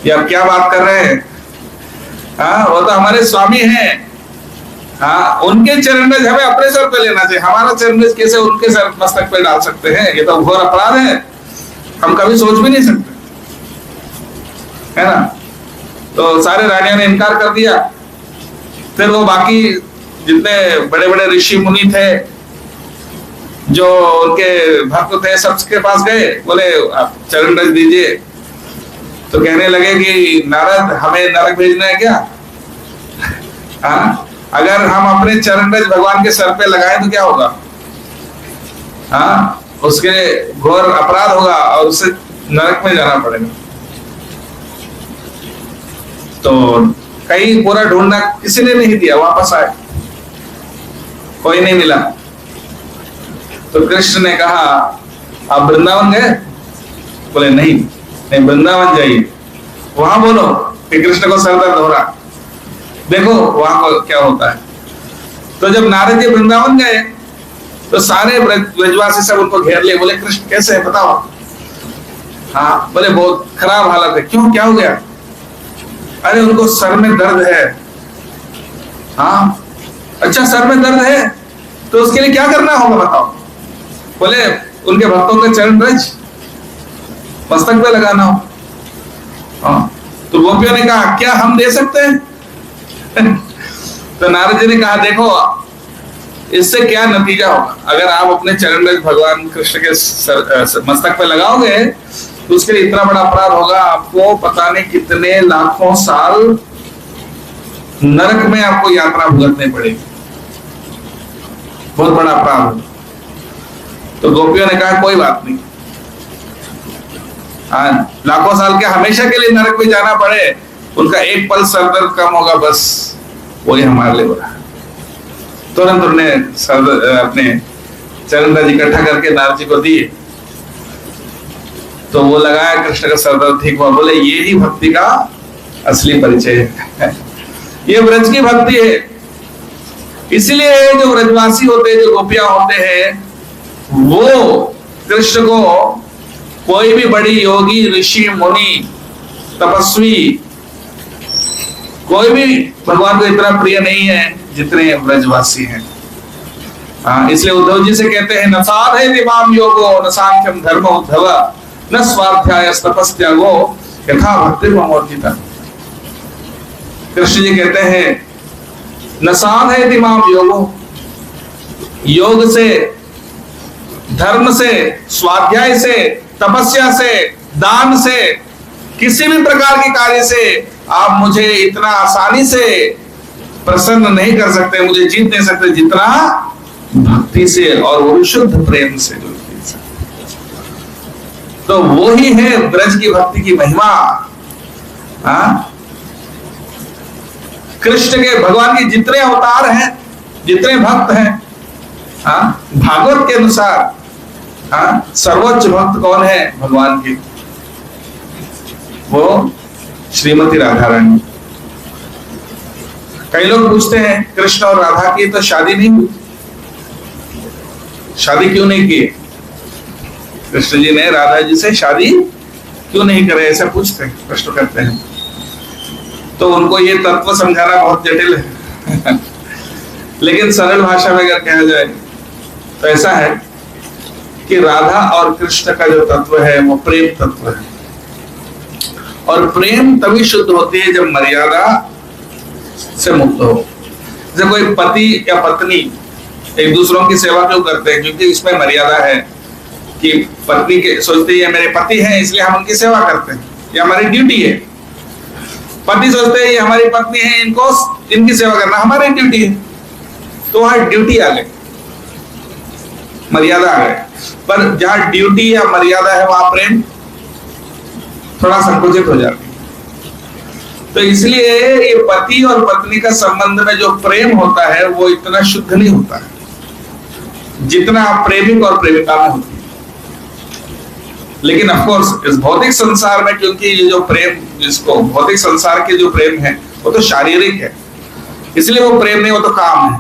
कि आप क्या बात कर रहे हैं, हाँ वो तो हमारे स्वामी हैं, हाँ उनके चरण रज हमें अपने सर पे लेना चाहिए, हमारा चरण रज कैसे उनके सर मस्तक पे डाल सकते हैं, ये तो घोर अपराध है, हम कभी सोच भी नहीं सकते, है ना। तो सारे रानियों ने इनकार कर दिया। फिर वो बाकी जितने बड़े बड़े ऋषि मुनि थे जो उनके भक्त थे, सबके पास गए, बोले आप चरण रज दीजिए। तो कहने लगे कि नारद हमें नरक भेजना है क्या, हाँ अगर हम अपने चरण रज भगवान के सर पे लगाए तो क्या होगा, हाँ उसके घोर अपराध होगा और उसे नरक में जाना पड़ेगा। तो कहीं पूरा ढूंढना, किसी ने नहीं दिया, वापस आए, कोई नहीं मिला। तो कृष्ण ने कहा आप वृंदावन गए, बोले नहीं नहीं वृंदावन जाइए, वहां बोलो कि कृष्ण को सर दर्द हो रहा, देखो वहां को क्या होता है। तो जब नारद जी वृंदावन गए तो सारे ब्रजवासी सब उनको घेर लिए, बोले कृष्ण कैसे है बताओ। हाँ बोले बहुत खराब हालत है। क्यों, क्या हो गया? अरे उनको सर में दर्द है। हाँ अच्छा सर में दर्द है तो उसके लिए क्या करना होगा बताओ। बोले उनके भक्तों का चरण रज मस्तक पे लगाना हो। हाँ तो गोपियों ने कहा क्या हम दे सकते हैं? तो नारद जी ने कहा देखो इससे क्या नतीजा होगा, अगर आप अपने चरण रज भगवान कृष्ण के मस्तक पे लगाओगे तो उसके लिए इतना बड़ा अपराध होगा, आपको पता नहीं कितने लाखों साल नरक में आपको यात्रा भुगतनी पड़ेगी, बहुत बड़ा अपराध होगा। तो गोपियों ने कहा कोई बात नहीं, लाखों साल के हमेशा के लिए नरक में जाना पड़े, उनका एक पल सर दर्द कम होगा, बस वही हमारे लिए हो रहा है। तुरंत उन्होंने अपने चरण रज इकट्ठा करके नारद जी को दिए, तो वो लगाया, कृष्ण का सर दर्द ठीक हुआ। बोले ये ही भक्ति का असली परिचय है, ये ब्रज की भक्ति है। इसलिए जो ब्रजवासी होते हैं, जो गोपियां होते हैं, वो कृष्ण को कोई भी बड़ी योगी ऋषि मुनि तपस्वी कोई भी भगवान को इतना प्रिय नहीं है जितने ब्रजवासी हैं। इसलिए उद्धव जी से कहते हैं न साधे दिमाम योगो न सांख्यम धर्म उद्धव न स्वाध्याय तपस्यागो यथा भक्ति मूर्तिता। कृष्ण जी कहते हैं न साधे दिमाम योगो, योग से, धर्म से, स्वाध्याय से, तपस्या से, दान से, किसी भी प्रकार के कार्य से आप मुझे इतना आसानी से प्रसन्न नहीं कर सकते, मुझे जीत नहीं सकते जितना भक्ति से, और वो शुद्ध प्रेम से। तो वो ही है ब्रज की भक्ति की महिमा। कृष्ण के, भगवान के जितने अवतार हैं, जितने भक्त हैं, भागवत के अनुसार सर्वोच्च भक्त कौन है भगवान की? वो श्रीमती राधा रानी। कई लोग पूछते हैं कृष्ण और राधा की तो शादी नहीं हुई, शादी क्यों नहीं की? कृष्ण जी ने राधा जी से शादी क्यों नहीं करे, ऐसा पूछते हैं, प्रश्न करते हैं। तो उनको ये तत्व समझाना बहुत जटिल है लेकिन सरल भाषा में अगर कहा जाए तो ऐसा है कि राधा और कृष्ण का जो तत्व है वो प्रेम तत्व है, और प्रेम तभी शुद्ध होती है जब मर्यादा से मुक्त हो। जैसे कोई पति या पत्नी एक दूसरों की सेवा क्यों करते हैं? क्योंकि इसमें मर्यादा है कि पत्नी के सोचते हैं मेरे पति हैं इसलिए हम उनकी सेवा करते हैं, ये हमारी ड्यूटी है। पति सोचते हैं ये हमारी पत्नी है, इनको इनकी सेवा करना हमारी ड्यूटी है। तो वहां ड्यूटी आ गई, मर्यादा आ गई। पर जहां ड्यूटी या मर्यादा है वहां प्रेम थोड़ा संकुचित हो जाती है। तो इसलिए ये पति और पत्नी का संबंध में जो प्रेम होता है वो इतना शुद्ध नहीं होता है जितना प्रेमिक और प्रेमिका में होती है। लेकिन ऑफ कोर्स इस भौतिक संसार में, क्योंकि ये जो प्रेम, जिसको भौतिक संसार के जो प्रेम है वो तो शारीरिक है, इसलिए वो प्रेम नहीं, वो तो काम है।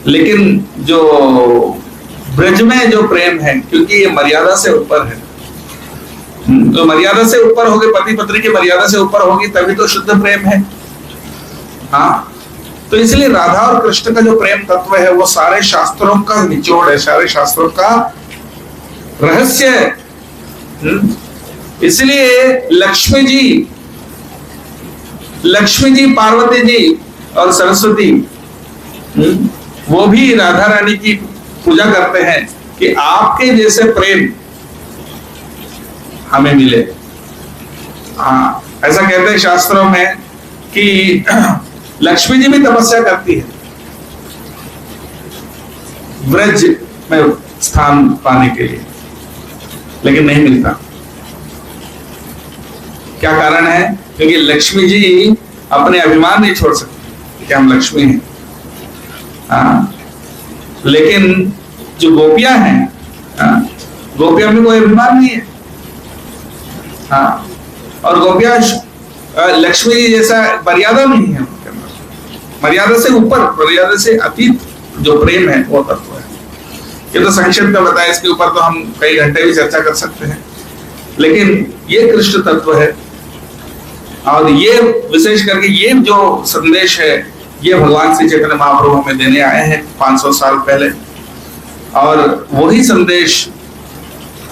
लेकिन जो ब्रज में जो प्रेम है, क्योंकि ये मर्यादा से ऊपर है, तो मर्यादा से ऊपर होगी, पति पत्नी की मर्यादा से ऊपर होगी, तभी तो शुद्ध प्रेम है। हाँ, तो इसलिए राधा और कृष्ण का जो प्रेम तत्व है वो सारे शास्त्रों का निचोड़ है, सारे शास्त्रों का रहस्य है। इसलिए लक्ष्मी जी, पार्वती जी और सरस्वती वो भी राधा रानी की पूजा करते हैं कि आपके जैसे प्रेम हमें मिले। हाँ, ऐसा कहते हैं शास्त्रों में कि लक्ष्मी जी भी तपस्या करती है ब्रज में स्थान पाने के लिए, लेकिन नहीं मिलता। क्या कारण है? क्योंकि लक्ष्मी जी अपने अभिमान नहीं छोड़ सकती कि हम लक्ष्मी हैं। हाँ, लेकिन जो गोपियां हैं, गोपियां में कोई अभिमान नहीं है। हाँ, और गोपियां लक्ष्मी जी जैसा मर्यादा नहीं है उनके अंदर, मर्यादा से ऊपर, मर्यादा से अतीत जो प्रेम है वो तत्व है। ये तो संक्षिप्त में बताया, इसके ऊपर तो हम कई घंटे भी चर्चा कर सकते हैं, लेकिन ये कृष्ण तत्व है। और ये विशेष करके ये जो संदेश है ये भगवान श्री चैतन्य महाप्रभु में देने आए हैं 500 साल पहले, और वही संदेश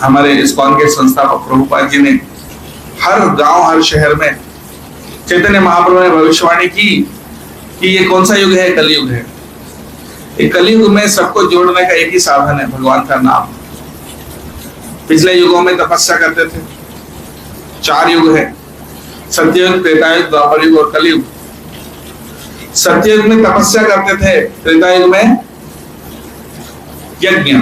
हमारे इस्कॉन के संस्थापक प्रभुपाद जी ने हर गांव, हर शहर में चैतन्य महाप्रभु ने भविष्यवाणी की कि ये कौन सा युग है? कलयुग है। एक कलयुग में सबको जोड़ने का एक ही साधन है, भगवान का नाम। पिछले युगों में तपस्या करते थे, 4 युग है, सत्ययुग, त्रेतायुग, द्वापर युग और कलयुग। सत्ययुग में तपस्या करते थे, त्रेतायुग में यज्ञ,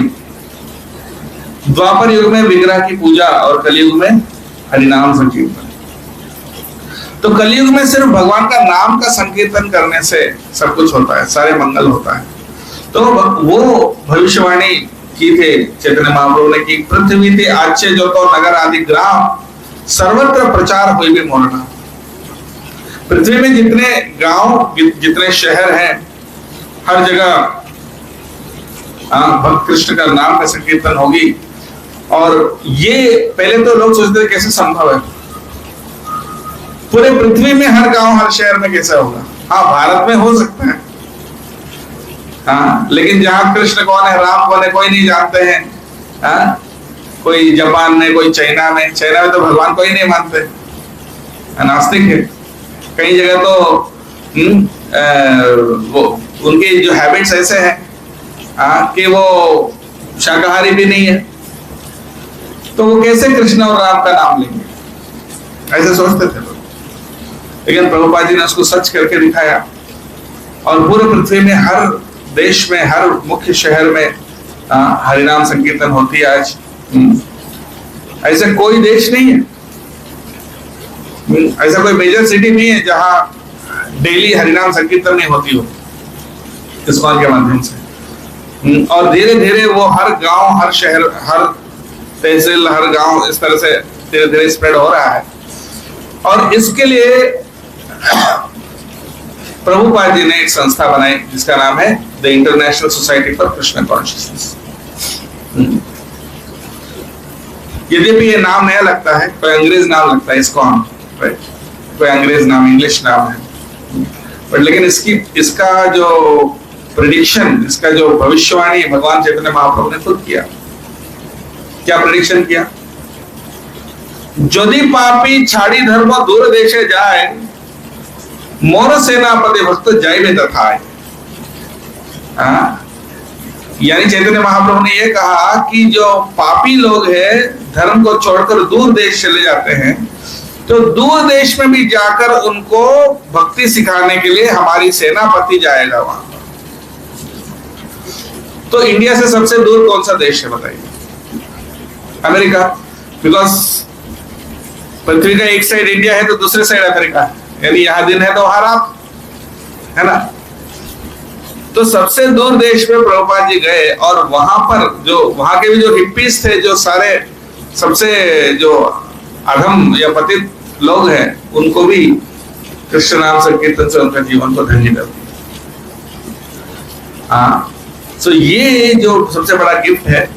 द्वापर युग में विग्रह की पूजा और कलयुग में हरिनाम संकीर्तन। तो कलयुग में सिर्फ भगवान का नाम का संकीर्तन करने से सब कुछ होता है, सारे मंगल होता है। तो वो भविष्यवाणी की थे चैतन्य महाप्रभु ने कि पृथ्वी ते आच्य जो तो नगर आदि ग्राम सर्वत्र प्रचार हुई भी मोरना। पृथ्वी में जितने गांव, जितने शहर हैं, हर जगह भक्त कृष्ण का नाम का संकीर्तन होगी। और ये पहले तो लोग सोचते थे कैसे संभव है, पूरे पृथ्वी में हर गांव, हर शहर में कैसे होगा? हाँ, भारत में हो सकता है, हाँ, लेकिन जहां कृष्ण कौन है, राम कौन है, कोई नहीं जानते हैं। हाँ, कोई जापान में, कोई चाइना में तो भगवान को ही नहीं मानते, नास्तिक है। कई जगह तो वो उनके जो हैबिट्स ऐसे हैं कि वो शाकाहारी भी नहीं है, तो वो कैसे कृष्ण और राम का नाम लेंगे, ऐसे सोचते थे लोग। लेकिन प्रभुपाद जी ने उसको सच करके दिखाया, और पूरे पृथ्वी में, हर देश में, हर मुख्य शहर में हरिनाम संकीर्तन होती है आज। ऐसा कोई देश नहीं है, ऐसा कोई मेजर सिटी नहीं है जहां डेली हरिनाम संकीर्तन नहीं होती हो इस्कॉन के माध्यम से। और धीरे धीरे वो हर गांव, हर शहर, हर तहसील, हर गांव, इस तरह से धीरे धीरे स्प्रेड हो रहा है। और इसके लिए प्रभुपाद जी ने एक संस्था बनाई जिसका नाम है the international society for Krishna consciousness. यद्यपि ये नाम नया लगता है, कोई अंग्रेज नाम लगता है इस्कॉन, कोई अंग्रेज नाम, इंग्लिश नाम है, बट लेकिन इसका जो प्रेडिक्शन, इसका जो भविष्यवाणी भगवान चैतन्य महाप्रभु ने खुद किया। क्या प्रेडिक्शन किया? यदि पापी छाड़ी धर्म दूर देशे जाए, मोर सेनापति भक्त जाइबे तथाय। यानी चैतन्य महाप्रभु ने यह कहा कि जो पापी लोग हैं, धर्म को छोड़कर दूर देश चले जाते हैं, तो दूर देश में भी जाकर उनको भक्ति सिखाने के लिए हमारी सेनापति जाएगा वहां। तो इंडिया से सबसे दूर कौन सा देश है बताइए? अमेरिका, बिकॉज पृथ्वी का एक साइड इंडिया है तो दूसरे साइड अमेरिका है, यानी यहां दिन है तो वहां रात है ना। तो सबसे दूर देश में प्रभुपाद जी गए, और वहां पर जो वहां के भी जो हिप्पीज थे, जो सारे सबसे जो अधम या पतित लोग हैं उनको भी कृष्ण नाम संकीर्तन से उनका जीवन को धन्य कर दिया। हाँ, तो ये जो सबसे बड़ा गिफ्ट है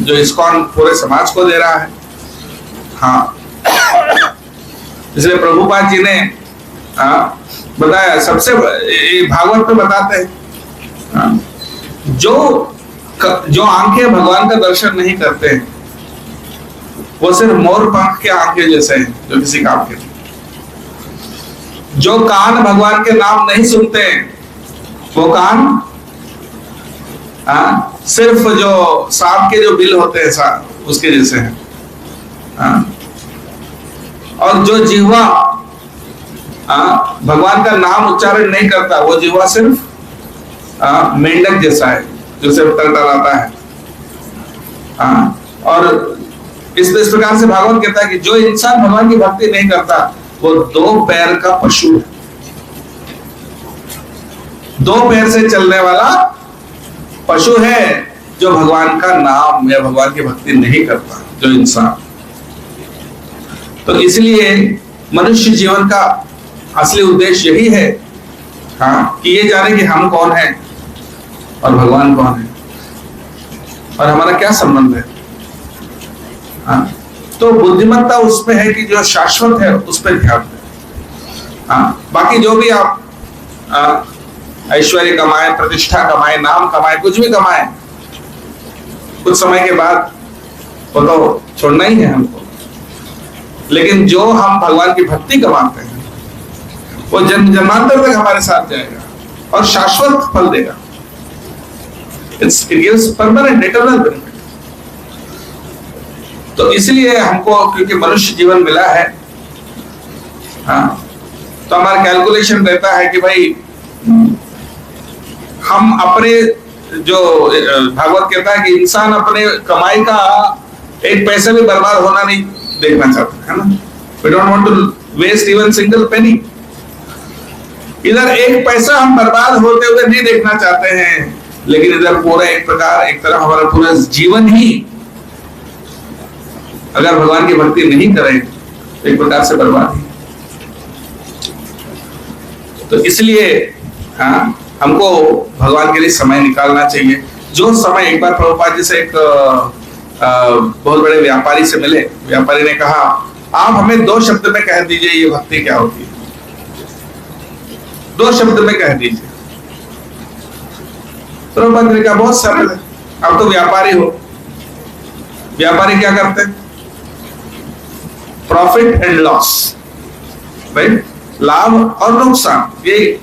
जो इस्कॉन पूरे समाज को दे रहा है। हाँ, इसलिए प्रभुपाद जी ने बताया, सबसे भागवत में बताते हैं जो आंखें भगवान का दर्शन नहीं करते हैं वो सिर्फ मोर पंख के आंखें जैसे हैं जो किसी काम के नहीं। जो कान भगवान के नाम नहीं सुनते वो कान सिर्फ जो सांप के जो बिल होते हैं उसके जैसे हैं। और जो जिह्वा भगवान का नाम उच्चारण नहीं करता वो जिह्वा सिर्फ मेंढक जैसा है जो सिर्फ टरटराता है। और इस प्रकार से भागवत कहता है कि जो इंसान भगवान की भक्ति नहीं करता वो दो पैर का पशु है, दो पैर से चलने वाला पशु है जो भगवान का नाम या भगवान की भक्ति नहीं करता जो इंसान। तो इसलिए मनुष्य जीवन का असली उद्देश्य यही है कि ये जाने कि हम कौन हैं और भगवान कौन है और हमारा क्या संबंध है। तो बुद्धिमत्ता उसमें है कि जो शाश्वत है उस पर ध्यान दें। बाकी जो भी आप ऐश्वर्य कमाए, प्रतिष्ठा कमाए, नाम कमाए, कुछ भी कमाए, कुछ समय के बाद वो तो छोड़ना ही है हमको। लेकिन जो हम भगवान की भक्ति कमाते हैं वो जन्म जन्मांतर तक हमारे साथ जाएगा और शाश्वत फल देगा। It gives permanent eternal benefit। तो इसलिए हमको, क्योंकि मनुष्य जीवन मिला है, तो हमारा कैलकुलेशन रहता है कि भाई हम अपने, जो भागवत कहता है कि इंसान अपने कमाई का एक पैसा भी बर्बाद होना नहीं देखना चाहता है ना। We don't want to waste even single penny। इधर एक पैसा हम बर्बाद होते हुए नहीं देखना चाहते हैं, लेकिन इधर पूरा एक तरह हमारा पूरा जीवन ही अगर भगवान की भक्ति नहीं करें तो एक प्रकार से बर्बाद ही। तो इसलिए हमको भगवान के लिए समय निकालना चाहिए। जो समय, एक बार प्रभुपाद जी से एक बहुत बड़े व्यापारी से मिले, व्यापारी ने कहा आप हमें 2 शब्द में कह दीजिए ये भक्ति क्या होती है, 2 शब्द में कह दीजिए। प्रभुपाद जी ने कहा बहुत सरल है, आप तो व्यापारी हो। व्यापारी क्या करते हैं? प्रॉफिट एंड लॉस, राइट, लाभ और नुकसान। ये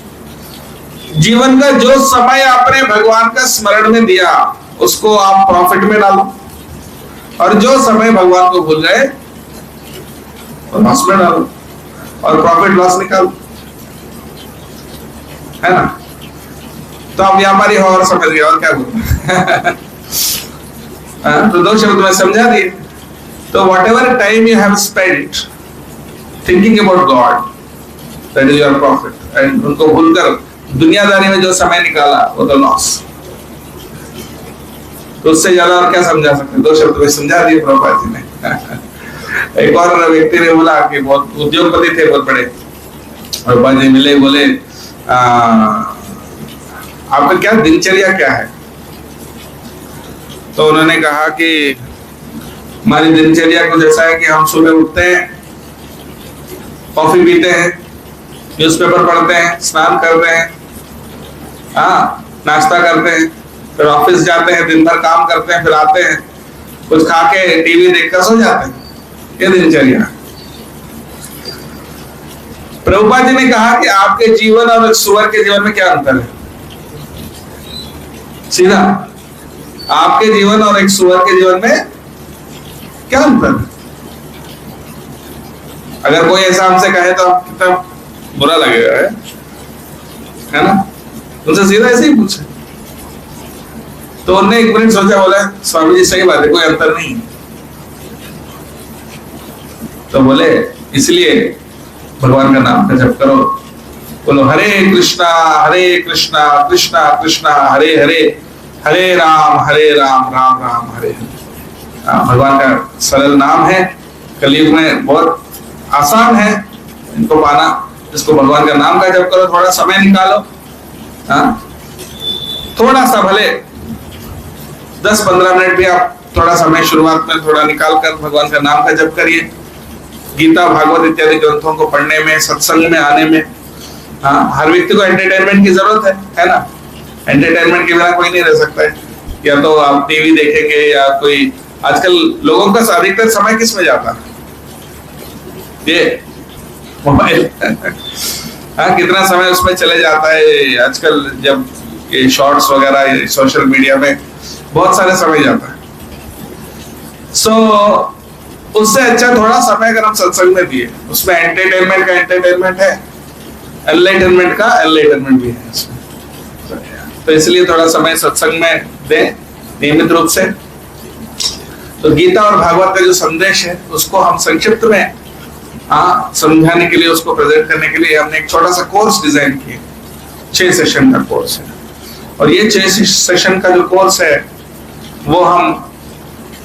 जीवन का जो समय आपने भगवान का स्मरण में दिया उसको आप प्रॉफिट में डालो, और जो समय भगवान को भूल गए लॉस में डालो, और प्रॉफिट लॉस निकालो, है ना। तो आप व्यापारी हो और समझ गए, और क्या बोलते तो 2 शब्द में समझा दिए। तो whatever time you have spent thinking about God, that is your profit, and उनको भूलकर दुनियादारी में जो समय निकाला वो तो लॉस। तो उससे ज्यादा और क्या समझा सकते? 2 शब्द में समझा दिए प्रभुपाद जी ने। एक और व्यक्ति ने बोला कि बहुत उद्योगपति थे, बहुत बड़े, प्रभुपाद जी मिले, बोले आपका क्या दिनचर्या क्या है? तो उन्होंने कहा कि हमारी दिनचर्या कुछ ऐसा है कि हम सुबह उठते हैं, कॉफी पीते हैं, न्यूज़पेपर पढ़ते हैं, स्नान करते हैं, नाश्ता करते हैं, फिर ऑफिस जाते हैं, दिन भर काम करते हैं, फिर आते हैं, कुछ खा के टीवी देखकर सो जाते हैं। ये दिनचर्या है। प्रभुपाद जी ने कहा कि आपके जीवन और सुअर के जीवन में क्या अंतर है? सीधा, आपके जीवन और एक सुअर के जीवन में क्या अंतर है? अगर कोई ऐसा हमसे कहे तो कितना बुरा लगेगा, है ना। उनसे सीधा ऐसे ही पूछे। तो उन्होंने 1 मिनट सोचा, बोला स्वामी जी सही बात है, कोई अंतर नहीं। तो बोले इसलिए भगवान का नाम का जप करो, बोलो हरे कृष्णा कृष्णा कृष्णा कृष्णा हरे हरे, हरे राम राम राम हरे हरे। भगवान का सरल नाम है, कलयुग में बहुत आसान है इनको पाना। इसको भगवान का नाम का जप करो, थोड़ा समय निकालो, थोड़ा सा भले 10-15 मिनट भी आप थोड़ा समय शुरुआत में थोड़ा निकाल कर भगवान का नाम का जप करिए। गीता, भागवत इत्यादि ग्रंथों को पढ़ने में, सत्संग में आने में, हर व्यक्ति को एंटरटेनमेंट की जरूरत है ना। एंटरटेनमेंट के बिना कोई नहीं रह सकता है। या तो आप टीवी देखेंगे या कोई, आजकल लोगों का अधिकतर समय किस में जाता है? ये मोबाइल। कितना समय उसमें चले जाता है आजकल, जब ये शॉर्ट्स वगैरह सोशल मीडिया में बहुत सारे समय जाता है। उससे अच्छा थोड़ा समय अगर हम सत्संग में दिए, उसमें एंटरटेनमेंट का एंटरटेनमेंट है, एनलाइटनमेंट का एनलाइटनमेंट भी है इसमें। तो इसलिए थोड़ा समय सत्संग में दें नियमित रूप से। तो गीता और भागवत का जो संदेश है उसको हम संक्षिप्त में समझाने के लिए, उसको प्रेजेंट करने के लिए हमने एक छोटा सा कोर्स डिजाइन किया। 6 सेशन का कोर्स है, और ये 6 सेशन का जो कोर्स है वो हम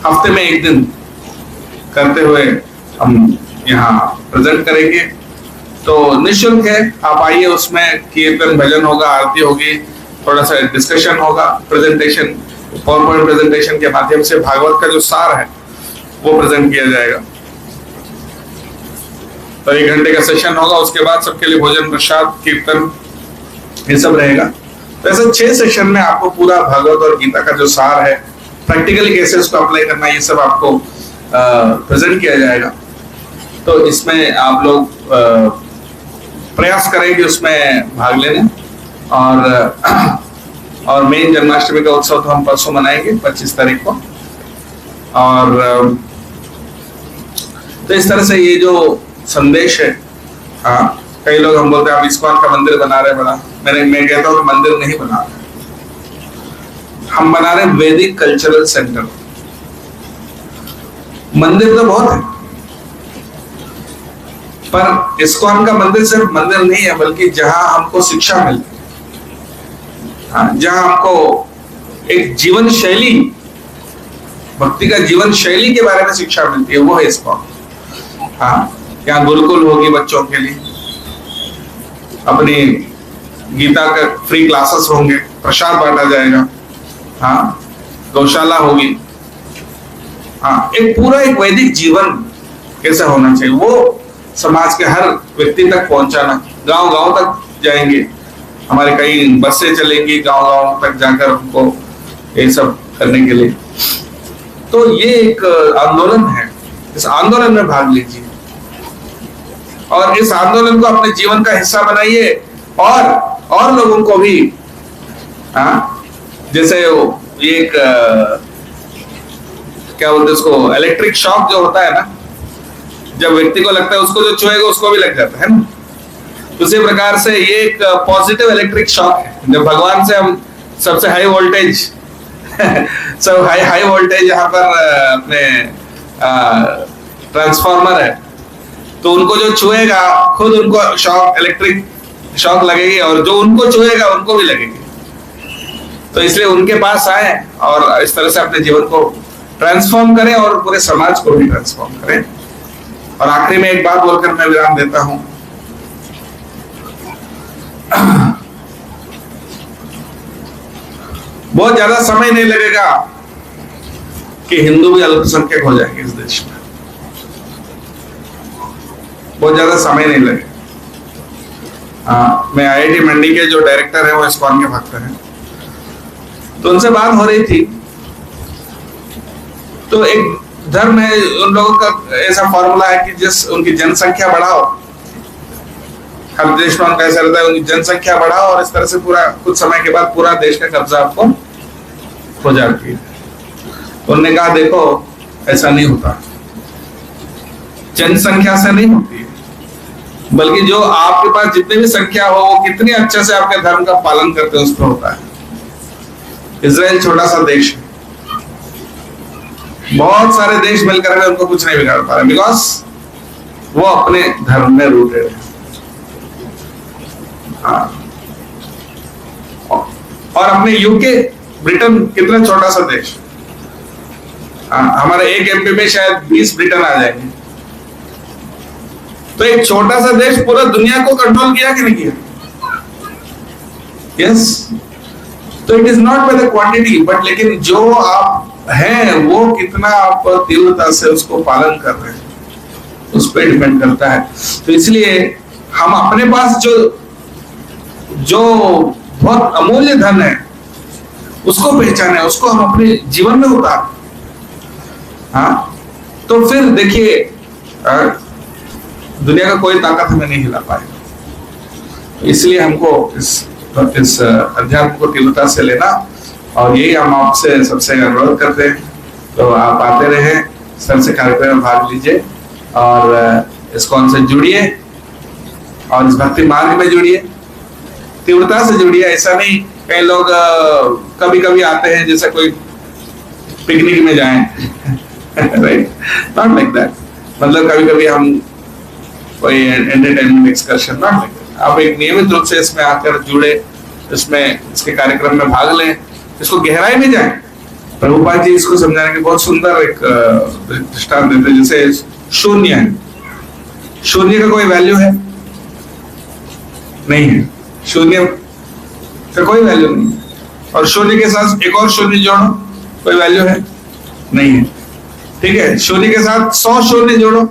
हफ्ते में 1 दिन करते हुए हम यहाँ प्रेजेंट करेंगे। तो निःशुल्क है, आप आइए। उसमें कीर्तन, भजन होगा, आरती होगी, थोड़ा सा डिस्कशन होगा, प्रेजेंटेशन, पावरपॉइंट प्रेजेंटेशन के माध्यम से भागवत का जो सार है वो प्रेजेंट किया जाएगा। तो 1 घंटे का सेशन होगा, उसके बाद सबके लिए भोजन, प्रसाद, कीर्तन, ये सब रहेगा। तो ऐसे 6 सेशन में आपको पूरा भागवत और गीता का जो सार है, प्रैक्टिकली कैसे उसको अप्लाई करना, ये सब आपको प्रेजेंट किया जाएगा। तो इसमें आप लोग प्रयास करें कि उसमें भाग लेने। और मेन जन्माष्टमी का उत्सव तो हम परसों मनाएंगे 25 तारीख को। और तो इस तरह से ये जो संदेश है, कई लोग हम बोलते हैं आप इस्कॉन का मंदिर बना रहे बड़ा। मैं कहता हूँ कि मंदिर नहीं बना रहे, हम बना रहे वैदिक कल्चरल सेंटर। मंदिर तो बहुत है, पर इस्कॉन का मंदिर सिर्फ मंदिर नहीं है, बल्कि जहां हमको शिक्षा मिलती है, जहां हमको एक जीवन शैली, भक्ति का जीवन शैली के बारे में शिक्षा मिलती है, वो है इस्कॉन। यहाँ गुरुकुल होगी बच्चों के लिए, अपनी गीता का फ्री क्लासेस होंगे, प्रसाद बांटा जाएगा, गौशाला होगी, एक पूरा एक वैदिक जीवन कैसा होना चाहिए वो समाज के हर व्यक्ति तक पहुंचाना। गांव गांव तक जाएंगे, हमारे कई बसें चलेंगी गांव गांव तक जाकर उनको ये सब करने के लिए। तो ये एक आंदोलन है, इस आंदोलन में भाग लीजिए और इस आंदोलन को अपने जीवन का हिस्सा बनाइए। और लोगों को भी, जैसे एक क्या बोलते हैं उसको, इलेक्ट्रिक शॉक जो होता है ना, जब व्यक्ति को लगता है उसको जो छुएगा उसको भी लग जाता है ना, उसी प्रकार से ये एक पॉजिटिव इलेक्ट्रिक शॉक है। जब भगवान से हम सबसे हाई वोल्टेज सब हाई वोल्टेज यहाँ पर अपने ट्रांसफार्मर है, तो उनको जो छुएगा खुद उनको शॉक, इलेक्ट्रिक शॉक लगेगी, और जो उनको छुएगा उनको भी लगेगी। तो इसलिए उनके पास आए और इस तरह से अपने जीवन को ट्रांसफॉर्म करें और पूरे समाज को भी ट्रांसफॉर्म करें। और आखिरी में एक बात बोलकर मैं विराम देता हूं। बहुत ज्यादा समय नहीं लगेगा कि हिंदू भी अल्पसंख्यक हो जाएंगे इस देश में, बहुत ज्यादा समय नहीं लगेगा। मैं IIT मंडी के जो डायरेक्टर है वो इस्कॉन के भक्त हैं, तो उनसे बात हो रही थी। तो एक धर्म है उन लोगों का, ऐसा फॉर्मूला है कि जिस उनकी जनसंख्या बढ़ाओ, हर देश में उनका ऐसा रहता है, उनकी जनसंख्या बढ़ाओ और इस तरह से पूरा कुछ समय के बाद पूरा देश का कब्जा आपको हो जाती है। तो उन्होंने कहा देखो ऐसा नहीं होता, जनसंख्या से नहीं होती है, बल्कि जो आपके पास जितनी भी संख्या हो वो कितनी अच्छे से आपके धर्म का पालन करते हैं उस पर होता है। इजराइल छोटा सा देश है, बहुत सारे देश मिलकर भी उनको कुछ नहीं बिगाड़ पा रहे, बिकॉज वो अपने धर्म में रूटेड है। और अपने यूके, ब्रिटेन कितना छोटा सा देश, हमारे एक एमपी में शायद 20 ब्रिटेन आ जाएंगे। तो एक छोटा सा देश पूरा दुनिया को कंट्रोल किया कि नहीं किया? यस। तो it is not by the quantity, but लेकिन जो आप हैं वो कितना आप तीव्रता से उसको पालन कर रहे हैं, उस पर डिपेंड करता है। तो इसलिए हम अपने पास जो बहुत अमूल्य धन है उसको पहचाने, उसको हम अपने जीवन में उतार। हाँ, तो फिर देखिए दुनिया का कोई ताकत हमें नहीं हिला पाएगा। इसलिए हमको इस अध्यात्म को तीव्रता से लेना, और यही हम आपसे सबसे अनुरोध करते हैं। तो आप आते रहे, सर से कार्यक्रम में भाग लीजिए और इस्कॉन से जुड़िए और इस भक्ति मार्ग में जुड़िए, तीव्रता से जुड़िए। ऐसा नहीं कई लोग कभी कभी आते हैं जैसे कोई पिकनिक में जाएं राइट, नॉट लाइक दैट। मतलब कभी कभी हम कोई entertainment excursion, not like that. आप एक नियमित रूप से इसमें आकर जुड़े, इसमें इसके कार्यक्रम में भाग लें, इसको गहराई में जाएं। प्रभुपाद जी इसको समझाने की बहुत सुंदर एक दृष्टांत देते हैं। जैसे शून्य है, शून्य का कोई वैल्यू है नहीं है, शून्य का कोई वैल्यू नहीं, और शून्य के साथ एक और शून्य जोड़ो, कोई वैल्यू है नहीं है। ठीक है, शून्य के साथ 100 शून्य जोड़ो,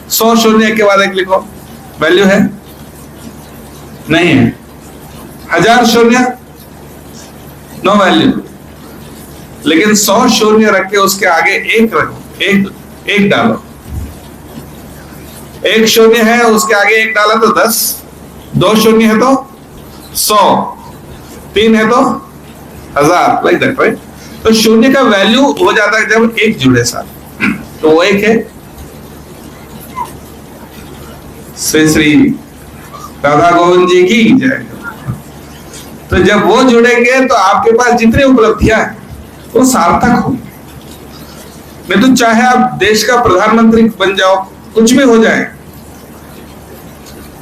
100 शून्य के बाद एक लिखो, वैल्यू है नहीं है। 1000 शून्य, नो वैल्यू। लेकिन 100 शून्य रख के उसके आगे एक रखो, एक डालो। 1 शून्य है, उसके आगे 1 डाला तो 10, 2 शून्य है तो 100, 3 है तो 1000, लाइक दैट, राइट। तो शून्य का वैल्यू हो जाता है जब एक जुड़े साथ, तो वो एक है। श्री राधा गोविंद जी की जय। तो जब वो जुड़ेंगे तो आपके पास जितनी उपलब्धियां हैं वो सार्थक होंगी। नहीं तो चाहे आप देश का प्रधानमंत्री बन जाओ, कुछ भी हो जाए,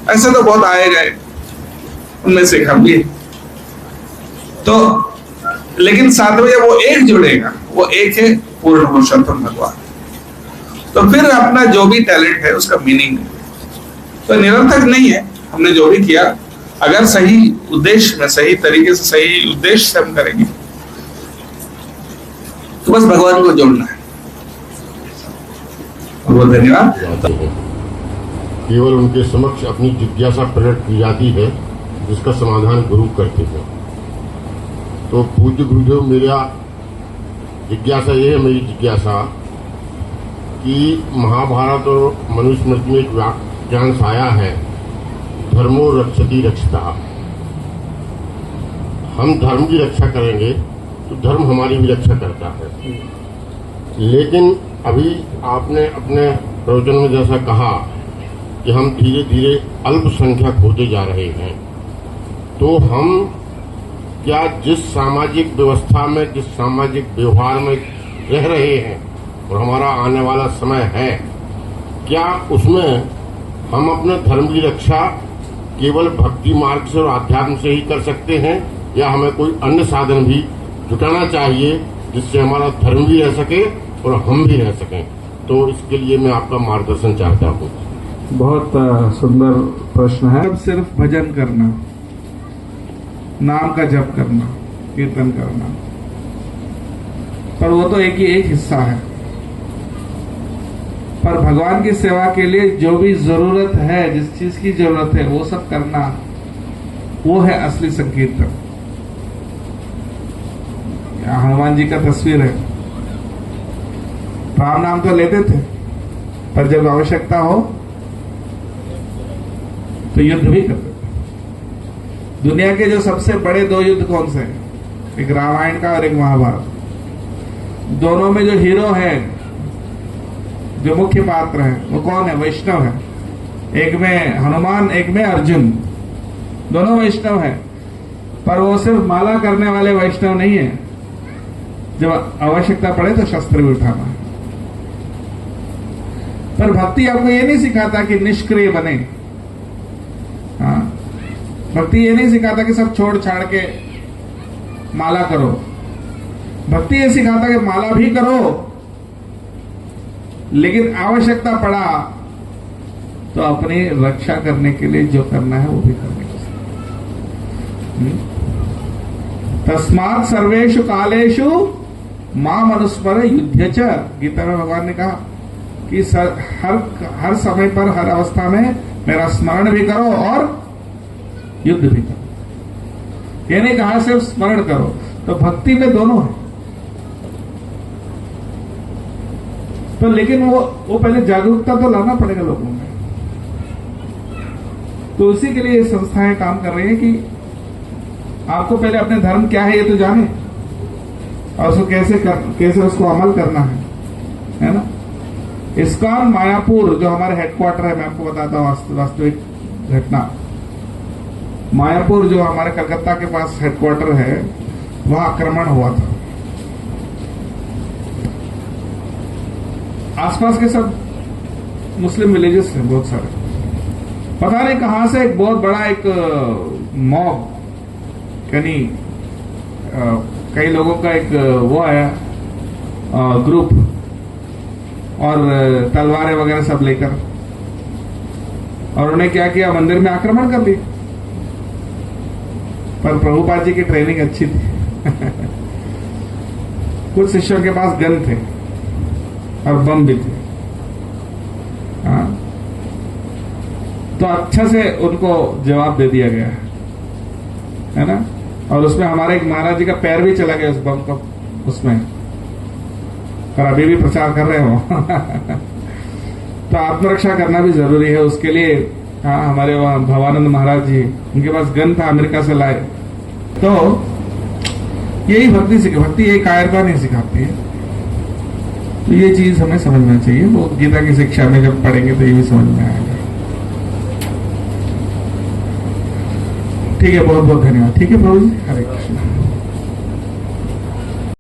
ऐसे तो बहुत आए गए, उनमें से हम भी। तो लेकिन साथ में जब वो एक जुड़ेगा, वो एक है पूर्ण पुरुषोत्तम भगवान, तो फिर अपना जो भी टैलेंट है उसका मीनिंग तो निरर्थक नहीं है। हमने जो भी किया, अगर सही उद्देश्य में, सही तरीके से, सही उद्देश्य से हम करेंगे तो बस भगवान को जोड़ना है। बहुत धन्यवाद। केवल उनके समक्ष अपनी जिज्ञासा प्रकट की जाती है, जिसका समाधान गुरु करते हैं। तो पूज्य गुरुदेव, मेरा जिज्ञासा ये है, मेरी जिज्ञासा कि महाभारत और मनुस्मृति में एक वाक्यांश आया है, धर्मो रक्षति रक्षता। हम धर्म की रक्षा करेंगे तो धर्म हमारी भी रक्षा करता है। लेकिन अभी आपने अपने प्रवचन में जैसा कहा कि हम धीरे धीरे अल्पसंख्यक होते जा रहे हैं, तो हम क्या जिस सामाजिक व्यवस्था में, जिस सामाजिक व्यवहार में रह रहे हैं और हमारा आने वाला समय है, क्या उसमें हम अपने धर्म की रक्षा केवल भक्ति मार्ग से और आध्यात्म से ही कर सकते हैं, या हमें कोई अन्य साधन भी जुटाना चाहिए जिससे हमारा धर्म भी रह सके और हम भी रह सकें? तो इसके लिए मैं आपका मार्गदर्शन चाहता हूँ। बहुत सुंदर प्रश्न है। अब सिर्फ भजन करना, नाम का जप करना, कीर्तन करना, पर वो तो एक हिस्सा है। पर भगवान की सेवा के लिए जो भी जरूरत है, जिस चीज की जरूरत है, वो सब करना, वो है असली संकीर्तन। हनुमान जी का तस्वीर है, राम नाम तो लेते थे, पर जब आवश्यकता हो तो युद्ध भी करते थे। दुनिया के जो सबसे बड़े 2 युद्ध कौन से हैं? एक रामायण का और एक महाभारत। दोनों में जो हीरो है, जो मुख्य पात्र है, वो कौन है? वैष्णव है। एक में हनुमान, एक में अर्जुन, दोनों वैष्णव है। पर वो सिर्फ माला करने वाले वैष्णव नहीं है, जब आवश्यकता पड़े तो शस्त्र भी उठाना है। पर भक्ति आपको ये नहीं सिखाता कि निष्क्रिय बने। हाँ, भक्ति ये नहीं सिखाता कि सब छोड़ छाड़ के माला करो। भक्ति ये सिखाता कि माला भी करो लेकिन आवश्यकता पड़ा तो अपनी रक्षा करने के लिए जो करना है वो भी करने को। तस्मात् सर्वेषु कालेषु माम अनुस्मर युद्ध च, गीता में भगवान ने कहा कि हर समय पर, हर अवस्था में मेरा स्मरण भी करो और युद्ध भी करो। ये नहीं कहा सिर्फ स्मरण करो, तो भक्ति में दोनों है। तो लेकिन वो पहले जागरूकता तो लाना पड़ेगा लोगों में। तो उसी के लिए ये संस्थाएं काम कर रही है कि आपको पहले अपने धर्म क्या है ये तो जाने, और उसको कैसे उसको अमल करना है ना। इस्कॉन मायापुर जो हमारे हेडक्वार्टर है, मैं आपको बताता हूँ वास्तविक घटना। मायापुर जो हमारे कलकत्ता के पास हेडक्वार्टर है, वहां आक्रमण हुआ था। आसपास के सब मुस्लिम विलेजेस हैं बहुत सारे, पता नहीं कहां से एक बहुत बड़ा एक मॉब, यानी कई लोगों का एक वो आया ग्रुप, और तलवारें वगैरह सब लेकर, और उन्होंने क्या किया, मंदिर में आक्रमण कर दिया। पर प्रभुपाद जी की ट्रेनिंग अच्छी थी कुछ शिष्यों के पास गन थे और बम भी थे, हाँ, तो अच्छा से उनको जवाब दे दिया गया है ना। और उसमें हमारे एक महाराज जी का पैर भी चला गया उस बम का उसमें, पर अभी भी प्रचार कर रहे हो तो आत्मरक्षा करना भी जरूरी है। उसके लिए हाँ, हमारे वहां भवानंद महाराज जी, उनके पास गन था, अमेरिका से लाए। तो यही भक्ति यही कायरता नहीं सिखाती है। तो ये चीज हमें समझना चाहिए, वो गीता की शिक्षा में जब पढ़ेंगे तो ये भी समझ में आएगा। ठीक है, बहुत बहुत धन्यवाद। ठीक है प्रभु जी, हरे कृष्ण।